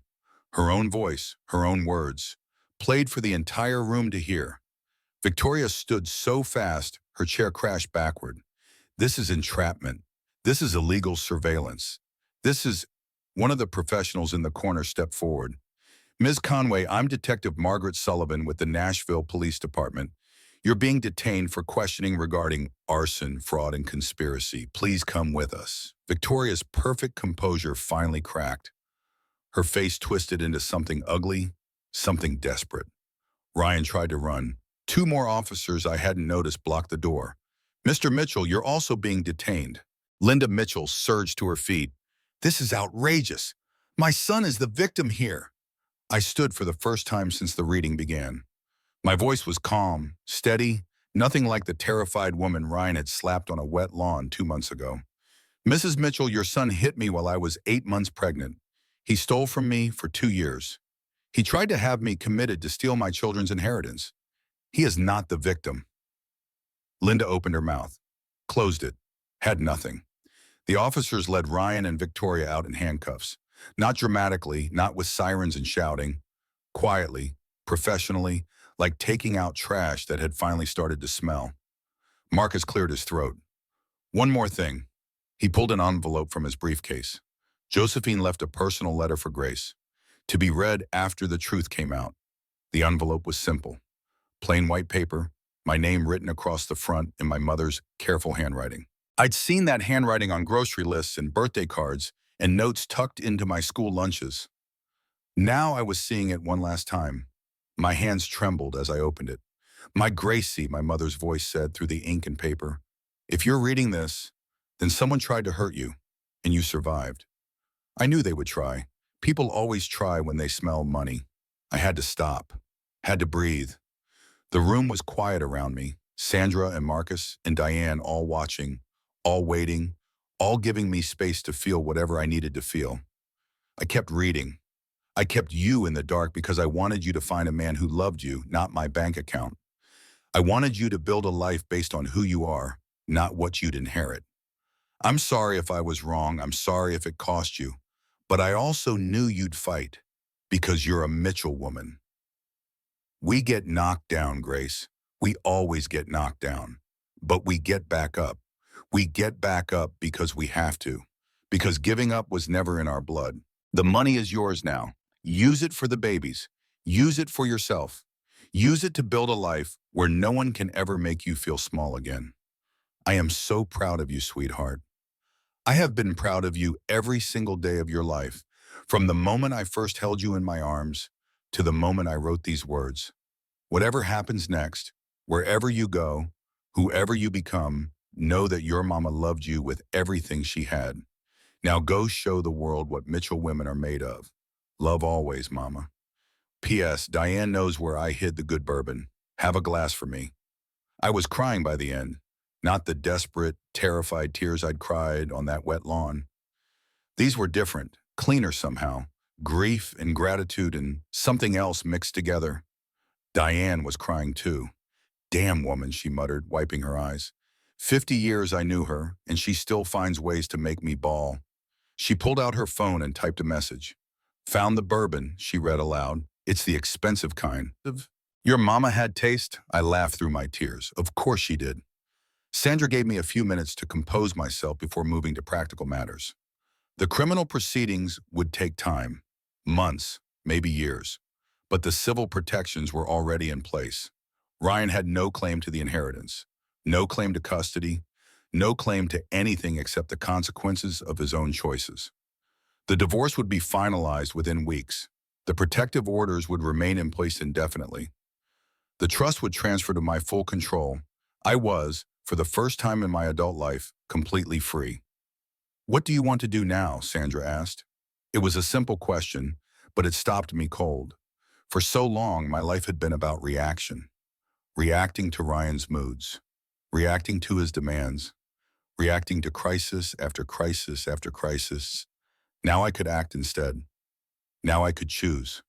Her own voice, her own words, played for the entire room to hear. Victoria stood so fast, her chair crashed backward. This is entrapment. This is illegal surveillance. This is... One of the professionals in the corner stepped forward. Ms. Conway, I'm Detective Margaret Sullivan with the Nashville Police Department. You're being detained for questioning regarding arson, fraud, and conspiracy. Please come with us. Victoria's perfect composure finally cracked. Her face twisted into something ugly, something desperate. Ryan tried to run. Two more officers I hadn't noticed blocked the door. Mr. Mitchell, you're also being detained. Linda Mitchell surged to her feet. This is outrageous. My son is the victim here. I stood for the first time since the reading began. My voice was calm, steady, nothing like the terrified woman Ryan had slapped on a wet lawn 2 months ago. Mrs. Mitchell, your son hit me while I was 8 months pregnant. He stole from me for 2 years. He tried to have me committed to steal my children's inheritance. He is not the victim. Linda opened her mouth, closed it, had nothing. The officers led Ryan and Victoria out in handcuffs. Not dramatically, not with sirens and shouting. Quietly, professionally, like taking out trash that had finally started to smell. Marcus cleared his throat. One more thing. He pulled an envelope from his briefcase. Josephine left a personal letter for Grace, to be read after the truth came out. The envelope was simple. Plain white paper, my name written across the front in my mother's careful handwriting. I'd seen that handwriting on grocery lists and birthday cards and notes tucked into my school lunches. Now I was seeing it one last time. My hands trembled as I opened it. My Gracie, my mother's voice said through the ink and paper. If you're reading this, then someone tried to hurt you, and you survived. I knew they would try. People always try when they smell money. I had to stop, had to breathe. The room was quiet around me, Sandra and Marcus and Diane all watching, all waiting, all giving me space to feel whatever I needed to feel. I kept reading. I kept you in the dark because I wanted you to find a man who loved you, not my bank account. I wanted you to build a life based on who you are, not what you'd inherit. I'm sorry if I was wrong. I'm sorry if it cost you. But I also knew you'd fight because you're a Mitchell woman. We get knocked down, Grace. We always get knocked down. But we get back up. We get back up because we have to. Because giving up was never in our blood. The money is yours now. Use it for the babies. Use it for yourself. Use it to build a life where no one can ever make you feel small again. I am so proud of you, sweetheart. I have been proud of you every single day of your life, from the moment I first held you in my arms to the moment I wrote these words. Whatever happens next, wherever you go, whoever you become, know that your mama loved you with everything she had. Now go show the world what Mitchell women are made of. Love always, Mama. P.S. Diane knows where I hid the good bourbon. Have a glass for me. I was crying by the end, not the desperate, terrified tears I'd cried on that wet lawn. These were different, cleaner somehow, grief and gratitude and something else mixed together. Diane was crying too. Damn woman, she muttered, wiping her eyes. 50 years I knew her, and she still finds ways to make me bawl. She pulled out her phone and typed a message. Found the bourbon, she read aloud. It's the expensive kind. Your mama had taste? I laughed through my tears. Of course she did. Sandra gave me a few minutes to compose myself before moving to practical matters. The criminal proceedings would take time, months, maybe years, but the civil protections were already in place. Ryan had no claim to the inheritance, no claim to custody, no claim to anything except the consequences of his own choices. The divorce would be finalized within weeks. The protective orders would remain in place indefinitely. The trust would transfer to my full control. I was, for the first time in my adult life, completely free. What do you want to do now? Sandra asked. It was a simple question, but it stopped me cold. For so long, my life had been about reaction. Reacting to Ryan's moods, reacting to his demands, reacting to crisis after crisis after crisis. Now I could act instead. Now I could choose.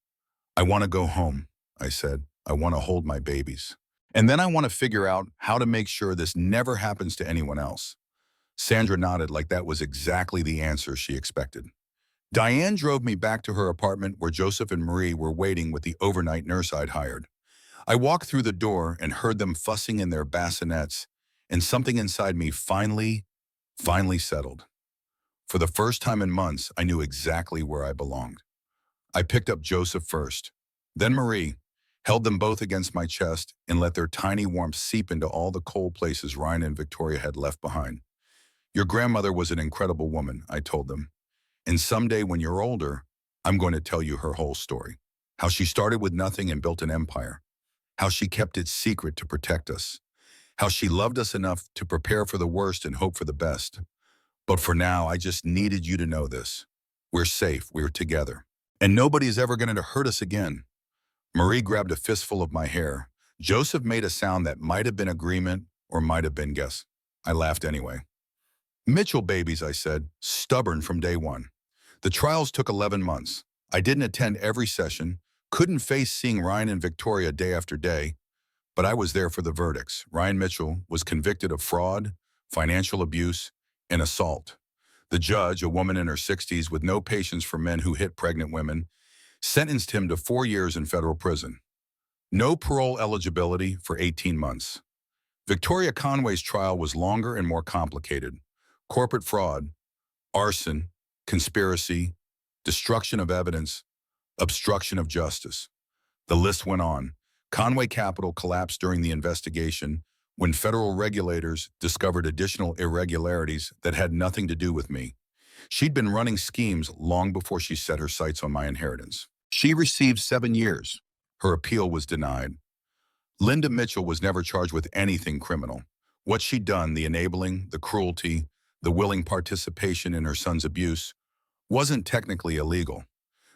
I want to go home, I said. I want to hold my babies. And then I want to figure out how to make sure this never happens to anyone else. Sandra nodded like that was exactly the answer she expected. Diane drove me back to her apartment where Joseph and Marie were waiting with the overnight nurse I'd hired. I walked through the door and heard them fussing in their bassinets, and something inside me finally settled. For the first time in months, I knew exactly where I belonged. I picked up Joseph first, then Marie, held them both against my chest, and let their tiny warmth seep into all the cold places Ryan and Victoria had left behind. Your grandmother was an incredible woman, I told them. And someday when you're older, I'm going to tell you her whole story. How she started with nothing and built an empire. How she kept it secret to protect us. How she loved us enough to prepare for the worst and hope for the best. But for now, I just needed you to know this. We're safe, we're together. And nobody is ever going to hurt us again. Marie grabbed a fistful of my hair. Joseph made a sound that might have been agreement or might have been guess. I laughed anyway. Mitchell babies, I said, stubborn from day one. The trials took 11 months. I didn't attend every session, couldn't face seeing Ryan and Victoria day after day, but I was there for the verdicts. Ryan Mitchell was convicted of fraud, financial abuse, and assault. The judge, a woman in her 60s with no patience for men who hit pregnant women, sentenced him to 4 years in federal prison. No parole eligibility for 18 months. Victoria Conway's trial was longer and more complicated. Corporate fraud, arson, conspiracy, destruction of evidence, obstruction of justice. The list went on. Conway Capital collapsed during the investigation when federal regulators discovered additional irregularities that had nothing to do with me. She'd been running schemes long before she set her sights on my inheritance. She received 7 years. Her appeal was denied. Linda Mitchell was never charged with anything criminal. What she'd done, the enabling, the cruelty, the willing participation in her son's abuse, wasn't technically illegal,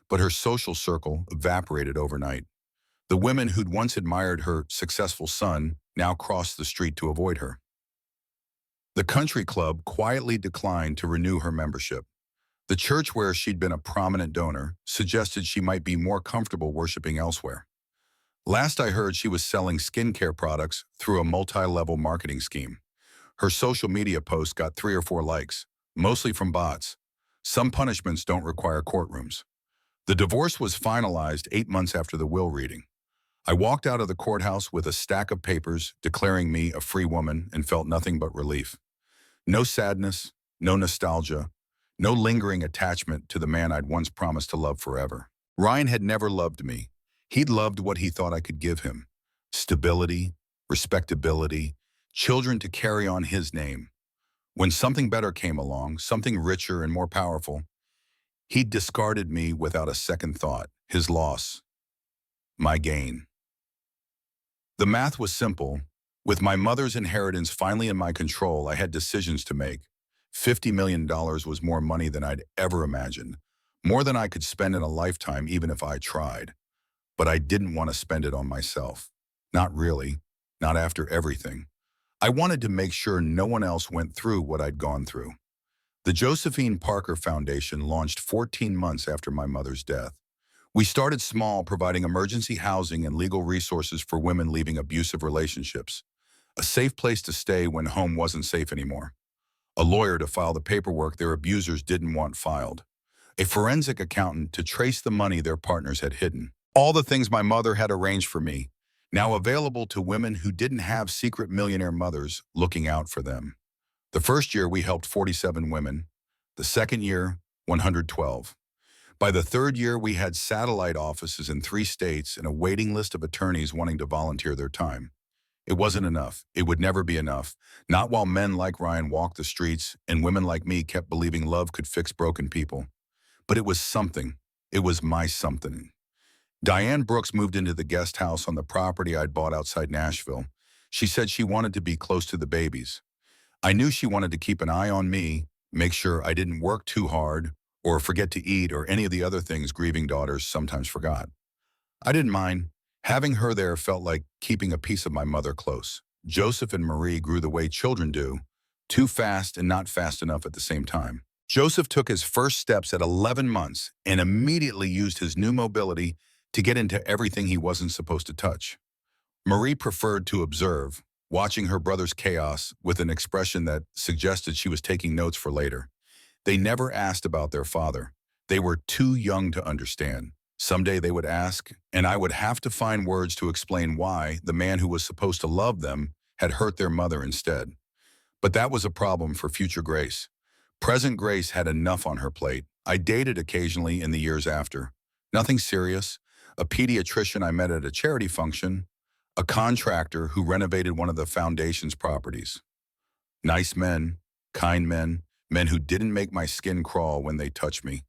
but her social circle evaporated overnight. The women who'd once admired her successful son now crossed the street to avoid her. The country club quietly declined to renew her membership. The church where she'd been a prominent donor suggested she might be more comfortable worshiping elsewhere. Last I heard, she was selling skincare products through a multi-level marketing scheme. Her social media posts got 3 or 4 likes, mostly from bots. Some punishments don't require courtrooms. The divorce was finalized 8 months after the will reading. I walked out of the courthouse with a stack of papers declaring me a free woman and felt nothing but relief. No sadness, no nostalgia, no lingering attachment to the man I'd once promised to love forever. Ryan had never loved me. He'd loved what he thought I could give him. Stability, respectability, children to carry on his name. When something better came along, something richer and more powerful, he discarded me without a second thought. His loss, my gain. The math was simple. With my mother's inheritance finally in my control, I had decisions to make. $50 million was more money than I'd ever imagined, more than I could spend in a lifetime even if I tried. But I didn't want to spend it on myself. Not really, not after everything. I wanted to make sure no one else went through what I'd gone through. The Josephine Parker Foundation launched 14 months after my mother's death. We started small, providing emergency housing and legal resources for women leaving abusive relationships, a safe place to stay when home wasn't safe anymore. a lawyer to file the paperwork their abusers didn't want filed, a forensic accountant to trace the money their partners had hidden. All the things my mother had arranged for me, now available to women who didn't have secret millionaire mothers looking out for them. The first year, we helped 47 women. The second year, 112. By the third year, we had satellite offices in 3 states and a waiting list of attorneys wanting to volunteer their time. It wasn't enough. It would never be enough. Not while men like Ryan walked the streets and women like me kept believing love could fix broken people. But it was something. It was my something. Diane Brooks moved into the guest house on the property I'd bought outside Nashville. She said she wanted to be close to the babies. I knew she wanted to keep an eye on me, make sure I didn't work too hard or forget to eat or any of the other things grieving daughters sometimes forgot. I didn't mind. Having her there felt like keeping a piece of my mother close. Joseph and Marie grew the way children do, too fast and not fast enough at the same time. Joseph took his first steps at 11 months and immediately used his new mobility to get into everything he wasn't supposed to touch. Marie preferred to observe, watching her brother's chaos with an expression that suggested she was taking notes for later. They never asked about their father. They were too young to understand. Someday they would ask, and I would have to find words to explain why the man who was supposed to love them had hurt their mother instead. But that was a problem for future Grace. Present Grace had enough on her plate. I dated occasionally in the years after. Nothing serious. A pediatrician I met at a charity function, a contractor who renovated one of the foundation's properties. Nice men, kind men, men who didn't make my skin crawl when they touched me.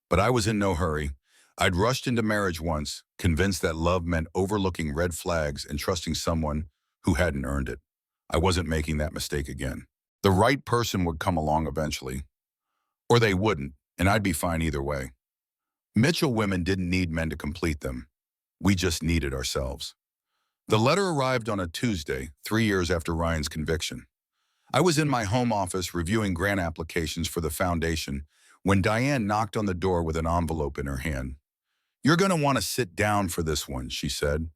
But I was in no hurry. I'd rushed into marriage once, convinced that love meant overlooking red flags and trusting someone who hadn't earned it. I wasn't making that mistake again. The right person would come along eventually. Or they wouldn't, and I'd be fine either way. Mitchell women didn't need men to complete them. We just needed ourselves. The letter arrived on a Tuesday, 3 years after Ryan's conviction. I was in my home office reviewing grant applications for the foundation when Diane knocked on the door with an envelope in her hand. "You're going to want to sit down for this one," she said.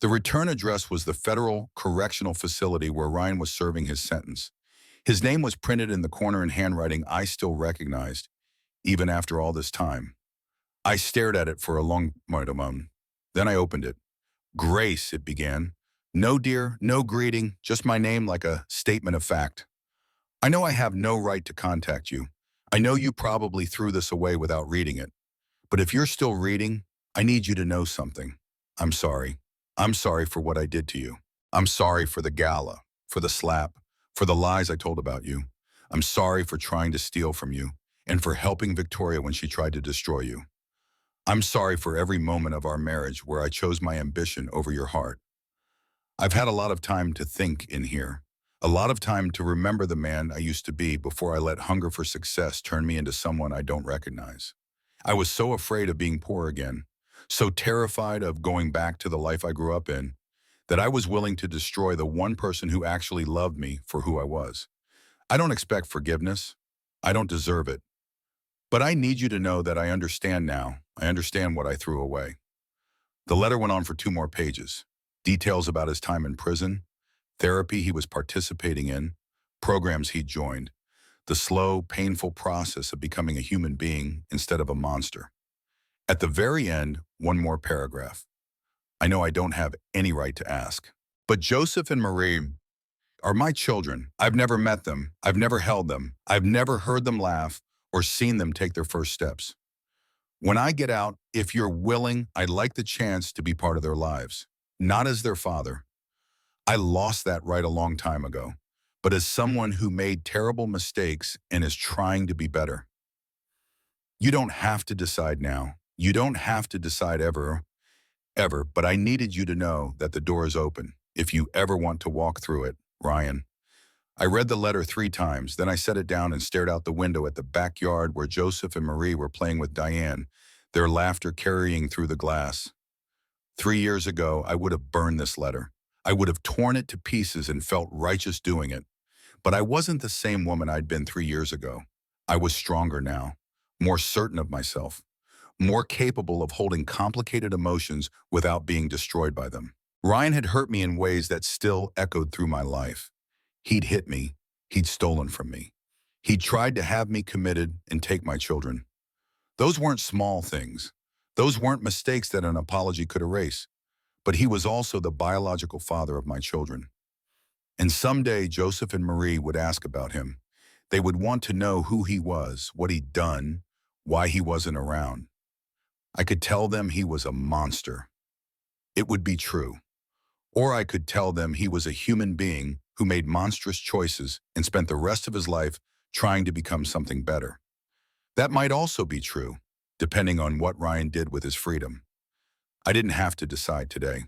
The return address was the federal correctional facility where Ryan was serving his sentence. His name was printed in the corner in handwriting I still recognized, even after all this time. I stared at it for a long moment. Then I opened it. "Grace," it began. "No dear, no greeting, just my name like a statement of fact. I know I have no right to contact you. I know you probably threw this away without reading it. But if you're still reading, I need you to know something. I'm sorry. I'm sorry for what I did to you. I'm sorry for the gala, for the slap, for the lies I told about you. I'm sorry for trying to steal from you and for helping Victoria when she tried to destroy you. I'm sorry for every moment of our marriage where I chose my ambition over your heart. I've had a lot of time to think in here, a lot of time to remember the man I used to be before I let hunger for success turn me into someone I don't recognize. I was so afraid of being poor again, so terrified of going back to the life I grew up in, that I was willing to destroy the one person who actually loved me for who I was. I don't expect forgiveness. I don't deserve it. But I need you to know that I understand now. I understand what I threw away." The letter went on for 2 more pages. Details about his time in prison, therapy he was participating in, programs he'd joined, the slow, painful process of becoming a human being instead of a monster. At the very end, 1 more paragraph. "I know I don't have any right to ask, but Joseph and Marie are my children. I've never met them. I've never held them. I've never heard them laugh or seen them take their first steps. When I get out, if you're willing, I'd like the chance to be part of their lives. Not as their father. I lost that right a long time ago, but as someone who made terrible mistakes and is trying to be better. You don't have to decide now. You don't have to decide ever, but I needed you to know that the door is open if you ever want to walk through it, Ryan." I read the letter 3 times, then I set it down and stared out the window at the backyard where Joseph and Marie were playing with Diane, their laughter carrying through the glass. 3 years ago, I would have burned this letter. I would have torn it to pieces and felt righteous doing it. But I wasn't the same woman I'd been 3 years ago. I was stronger now, more certain of myself, more capable of holding complicated emotions without being destroyed by them. Ryan had hurt me in ways that still echoed through my life. He'd hit me. He'd stolen from me. He tried to have me committed and take my children. Those weren't small things. Those weren't mistakes that an apology could erase. But he was also the biological father of my children. And someday Joseph and Marie would ask about him. They would want to know who he was, what he'd done, why he wasn't around. I could tell them he was a monster. It would be true. Or I could tell them he was a human being who made monstrous choices and spent the rest of his life trying to become something better. That might also be true, depending on what Ryan did with his freedom. I didn't have to decide today.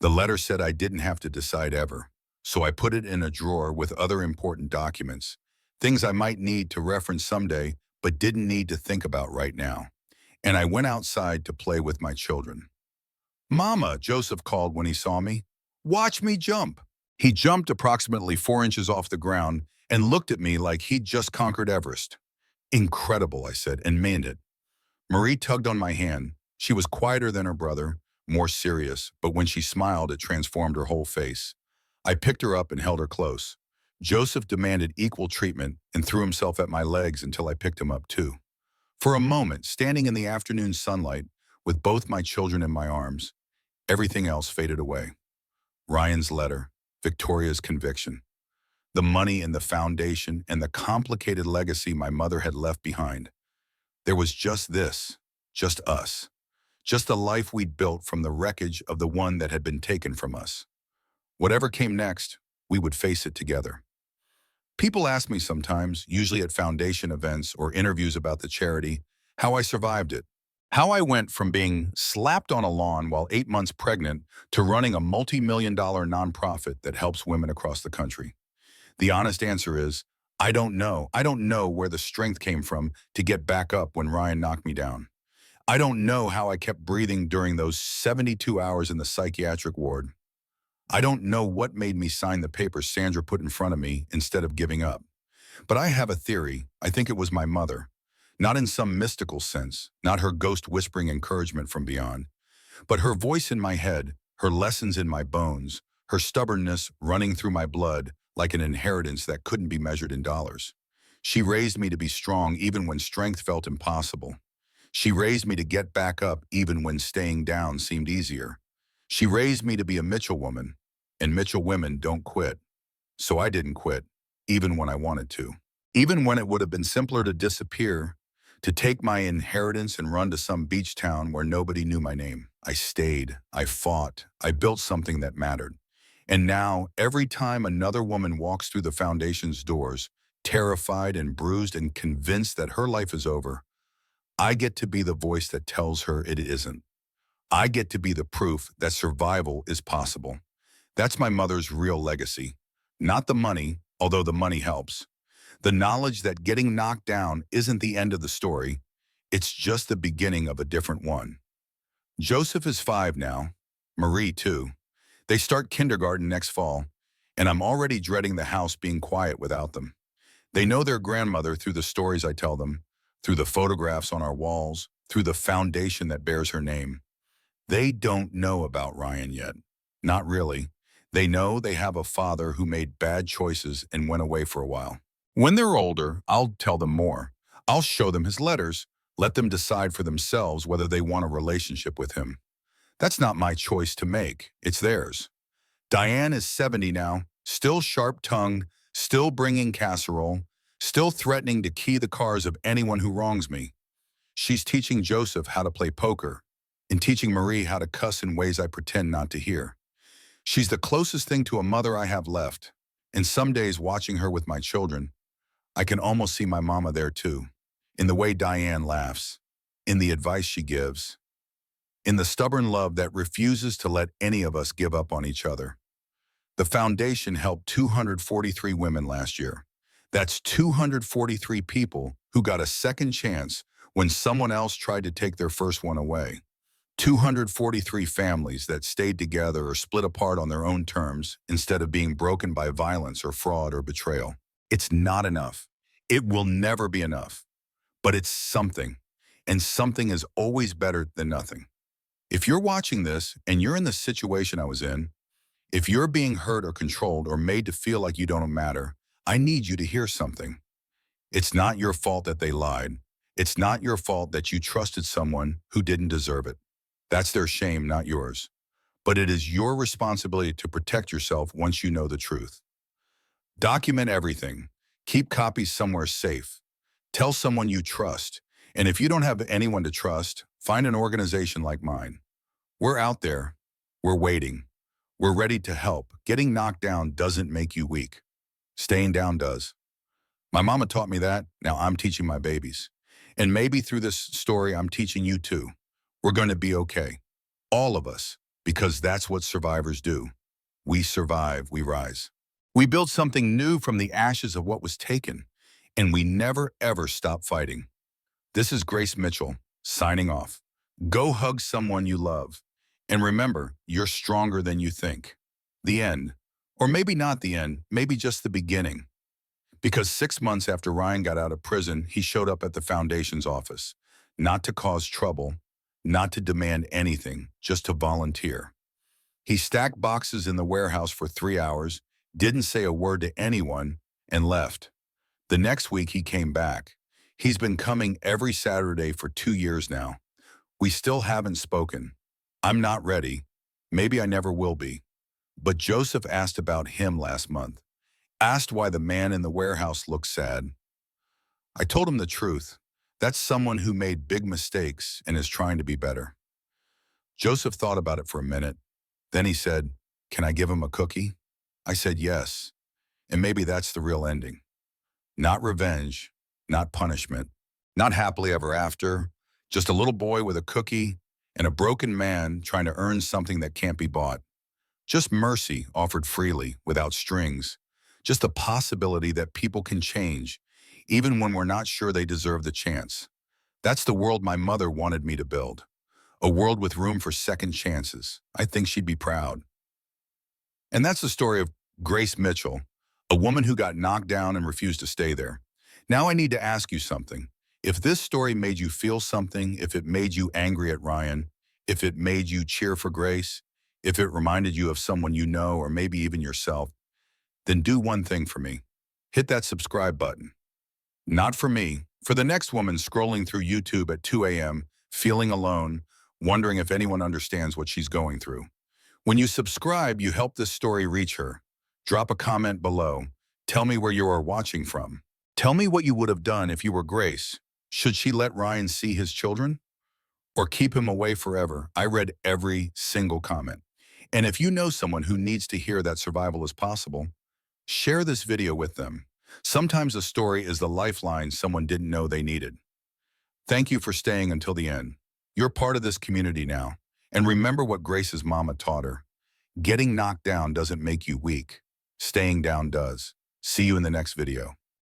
The letter said I didn't have to decide ever, so I put it in a drawer with other important documents, things I might need to reference someday but didn't need to think about right now. And I went outside to play with my children. "Mama," Joseph called when he saw me. "Watch me jump." He jumped approximately 4 inches off the ground and looked at me like he'd just conquered Everest. "Incredible," I said, and meant it. Marie tugged on my hand. She was quieter than her brother, more serious, but when she smiled, it transformed her whole face. I picked her up and held her close. Joseph demanded equal treatment and threw himself at my legs until I picked him up too. For a moment, standing in the afternoon sunlight with both my children in my arms, everything else faded away. Ryan's letter, Victoria's conviction, the money and the foundation and the complicated legacy my mother had left behind. There was just this, just us, just the life we'd built from the wreckage of the one that had been taken from us. Whatever came next, we would face it together. People ask me sometimes, usually at foundation events or interviews about the charity, how I survived it. How I went from being slapped on a lawn while 8 months pregnant to running a multi-million-dollar nonprofit that helps women across the country. The honest answer is, I don't know. I don't know where the strength came from to get back up when Ryan knocked me down. I don't know how I kept breathing during those 72 hours in the psychiatric ward. I don't know what made me sign the papers Sandra put in front of me instead of giving up. But I have a theory. I think it was my mother. Not in some mystical sense, not her ghost whispering encouragement from beyond, but her voice in my head, her lessons in my bones, her stubbornness running through my blood like an inheritance that couldn't be measured in dollars. She raised me to be strong even when strength felt impossible. She raised me to get back up even when staying down seemed easier. She raised me to be a Mitchell woman, and Mitchell women don't quit. So I didn't quit, even when I wanted to. Even when it would have been simpler to disappear, to take my inheritance and run to some beach town where nobody knew my name. I stayed, I fought, I built something that mattered. And now, every time another woman walks through the foundation's doors, terrified and bruised and convinced that her life is over, I get to be the voice that tells her it isn't. I get to be the proof that survival is possible. That's my mother's real legacy. Not the money, although the money helps. The knowledge that getting knocked down isn't the end of the story. It's just the beginning of a different one. Joseph is 5 now. Marie, too. They start kindergarten next fall, and I'm already dreading the house being quiet without them. They know their grandmother through the stories I tell them, through the photographs on our walls, through the foundation that bears her name. They don't know about Ryan yet. Not really. They know they have a father who made bad choices and went away for a while. When they're older, I'll tell them more. I'll show them his letters, let them decide for themselves whether they want a relationship with him. That's not my choice to make. It's theirs. Diane is 70 now, still sharp-tongued, still bringing casserole, still threatening to key the cars of anyone who wrongs me. She's teaching Joseph how to play poker and teaching Marie how to cuss in ways I pretend not to hear. She's the closest thing to a mother I have left, and some days watching her with my children, I can almost see my mama there too, in the way Diane laughs, in the advice she gives, in the stubborn love that refuses to let any of us give up on each other. The foundation helped 243 women last year. That's 243 people who got a second chance when someone else tried to take their first one away. 243 families that stayed together or split apart on their own terms instead of being broken by violence or fraud or betrayal. It's not enough. It will never be enough. But it's something. And something is always better than nothing. If you're watching this and you're in the situation I was in, if you're being hurt or controlled or made to feel like you don't matter, I need you to hear something. It's not your fault that they lied. It's not your fault that you trusted someone who didn't deserve it. That's their shame, not yours. But it is your responsibility to protect yourself once you know the truth. Document everything. Keep copies somewhere safe. Tell someone you trust. And if you don't have anyone to trust, find an organization like mine. We're out there. We're waiting. We're ready to help. Getting knocked down doesn't make you weak. Staying down does. My mama taught me that. Now I'm teaching my babies. And maybe through this story, I'm teaching you too. We're going to be okay. All of us. Because that's what survivors do. We survive, we rise. We build something new from the ashes of what was taken, and we never ever stop fighting. This is Grace Mitchell, signing off. Go hug someone you love. And remember, you're stronger than you think. The end. Or maybe not the end, maybe just the beginning. Because 6 months after Ryan got out of prison, he showed up at the foundation's office. Not to cause trouble, not to demand anything, just to volunteer. He stacked boxes in the warehouse for 3 hours, didn't say a word to anyone, and left. The next week he came back. He's been coming every Saturday for 2 years now. We still haven't spoken. I'm not ready. Maybe I never will be. But Joseph asked about him last month. Asked why the man in the warehouse looked sad. I told him the truth. That's someone who made big mistakes and is trying to be better. Joseph thought about it for a minute. Then he said, "Can I give him a cookie?" I said yes. And maybe that's the real ending. Not revenge, not punishment, not happily ever after, just a little boy with a cookie and a broken man trying to earn something that can't be bought. Just mercy offered freely, without strings. Just the possibility that people can change, even when we're not sure they deserve the chance. That's the world my mother wanted me to build. A world with room for second chances. I think she'd be proud. And that's the story of Grace Mitchell, a woman who got knocked down and refused to stay there. Now I need to ask you something. If this story made you feel something, if it made you angry at Ryan, if it made you cheer for Grace, if it reminded you of someone you know or maybe even yourself, then do one thing for me. Hit that subscribe button. Not for me, for the next woman scrolling through YouTube at 2 a.m., feeling alone, wondering if anyone understands what she's going through. When you subscribe, you help this story reach her. Drop a comment below. Tell me where you are watching from. Tell me what you would have done if you were Grace. Should she let Ryan see his children? Or keep him away forever? I read every single comment. And if you know someone who needs to hear that survival is possible, share this video with them. Sometimes a story is the lifeline someone didn't know they needed. Thank you for staying until the end. You're part of this community now. And remember what Grace's mama taught her. Getting knocked down doesn't make you weak. Staying down does. See you in the next video.